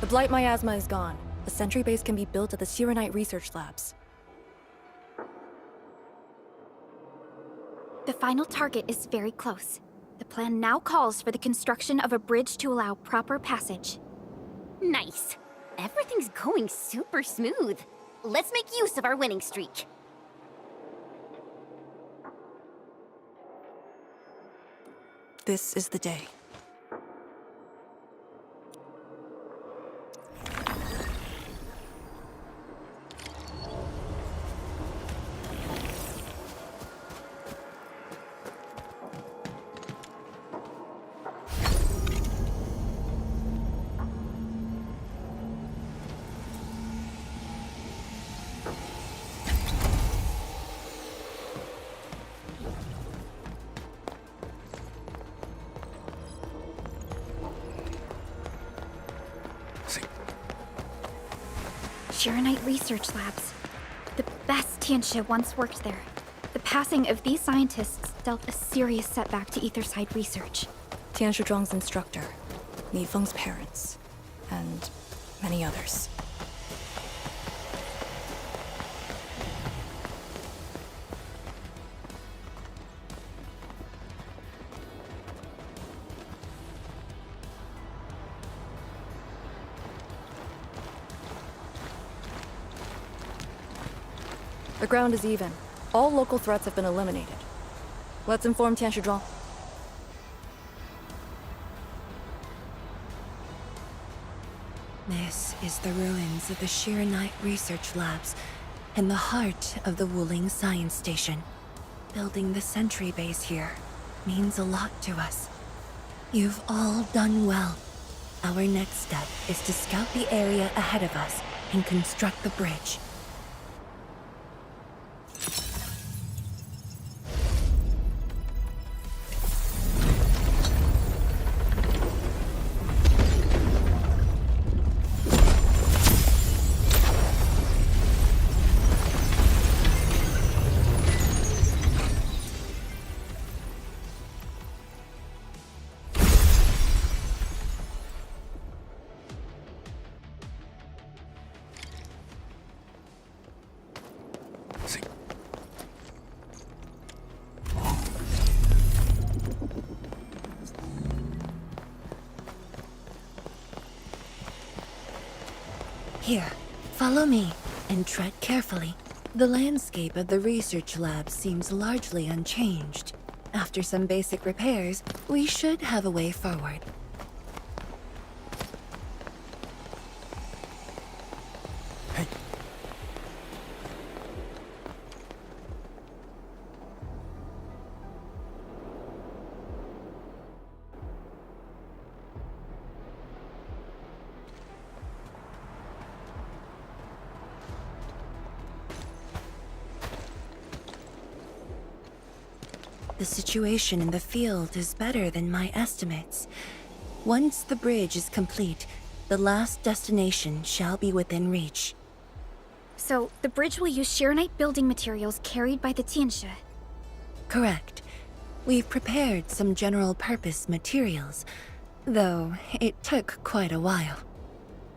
The Blight miasma is gone. The sentry base can be built at the Sirenite research labs. The final target is very close. The plan now calls for the construction of a bridge to allow proper passage. Nice. Everything's going super smooth. Let's make use of our winning streak. This is the day. Shirenite Research Labs. The best Tianxia once worked there. The passing of these scientists dealt a serious setback to Etherside research. Tian Shizhuang's instructor, Li Feng's parents, and many others. The ground is even. All local threats have been eliminated. Let's inform Tian Shizhuang. This is the ruins of the Shirenite Research Labs, in the heart of the Wuling Science Station. Building the sentry base here means a lot to us. You've all done well. Our next step is to scout the area ahead of us and construct the bridge. Here, follow me, and tread carefully. The landscape of the research lab seems largely unchanged. After some basic repairs, we should have a way forward. The situation in the field is better than my estimates. Once the bridge is complete, the last destination shall be within reach. So, the bridge will use Shirenite building materials carried by the Tianxia. Correct. We've prepared some general-purpose materials, though it took quite a while.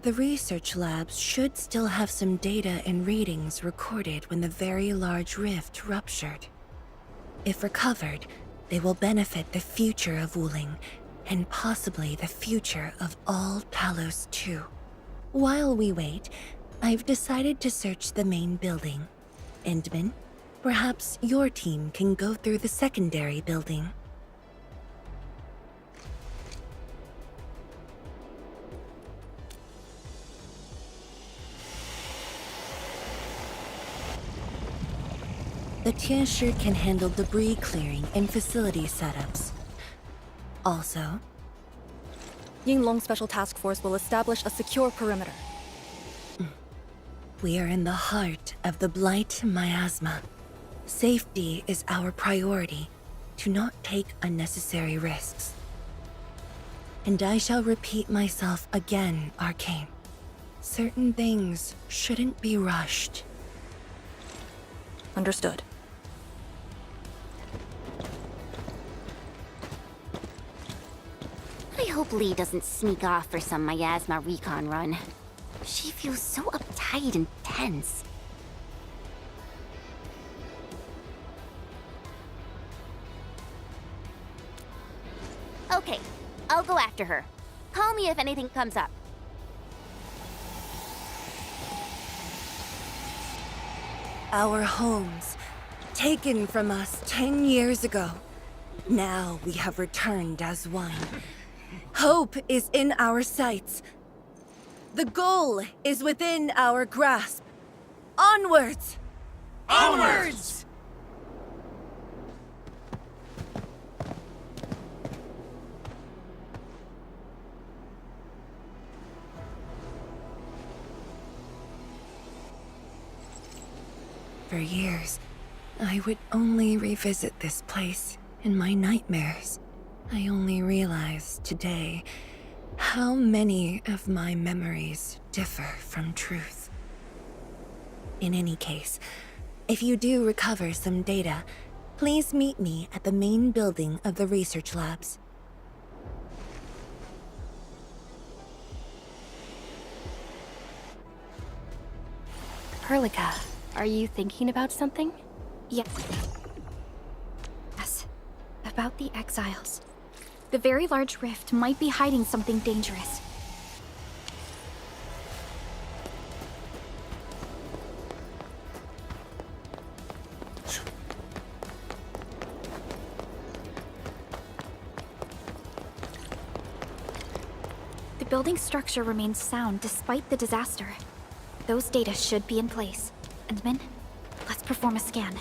The research labs should still have some data and readings recorded when the very large rift ruptured. If recovered, they will benefit the future of Wuling, and possibly the future of all Talos too. While we wait, I've decided to search the main building. Endman, perhaps your team can go through the secondary building. The Tianxia can handle debris clearing and facility setups. Also, Yinglong Special Task Force will establish a secure perimeter. We are in the heart of the Blight miasma. Safety is our priority. Do not take unnecessary risks. And I shall repeat myself again, Arcane. Certain things shouldn't be rushed. Understood. I hope Lee doesn't sneak off for some miasma recon run. She feels so uptight and tense. Okay, I'll go after her. Call me if anything comes up. Our homes, taken from us 10 years ago. Now we have returned as one. Hope is in our sights. The goal is within our grasp. Onwards! Onwards! For years, I would only revisit this place in my nightmares. I only realized today how many of my memories differ from truth. In any case, if you do recover some data, please meet me at the main building of the research labs. Perlica, are you thinking about something? Yes. Yes. About the exiles. The very large rift might be hiding something dangerous. The building structure remains sound despite the disaster. Those data should be in place. Endman, let's perform a scan.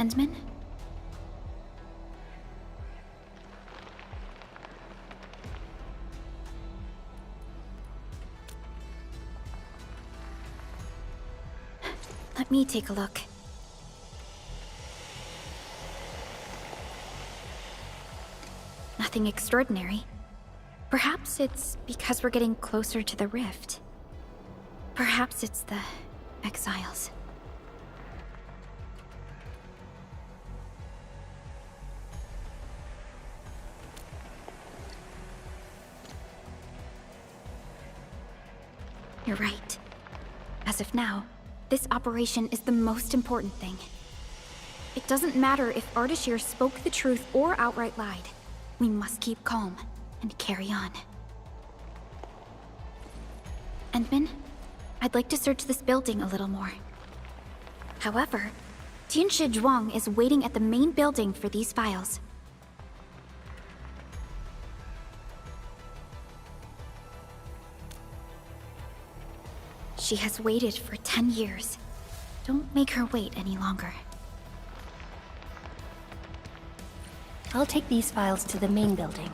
Endman? Let me take a look. Nothing extraordinary. Perhaps it's because we're getting closer to the rift. Perhaps it's the exiles. You're right. As of now, this operation is the most important thing. It doesn't matter if Ardashir spoke the truth or outright lied. We must keep calm and carry on. Endman, I'd like to search this building a little more. However, Tianshi Zhuang is waiting at the main building for these files. She has waited for 10 years. Don't make her wait any longer. I'll take these files to the main building.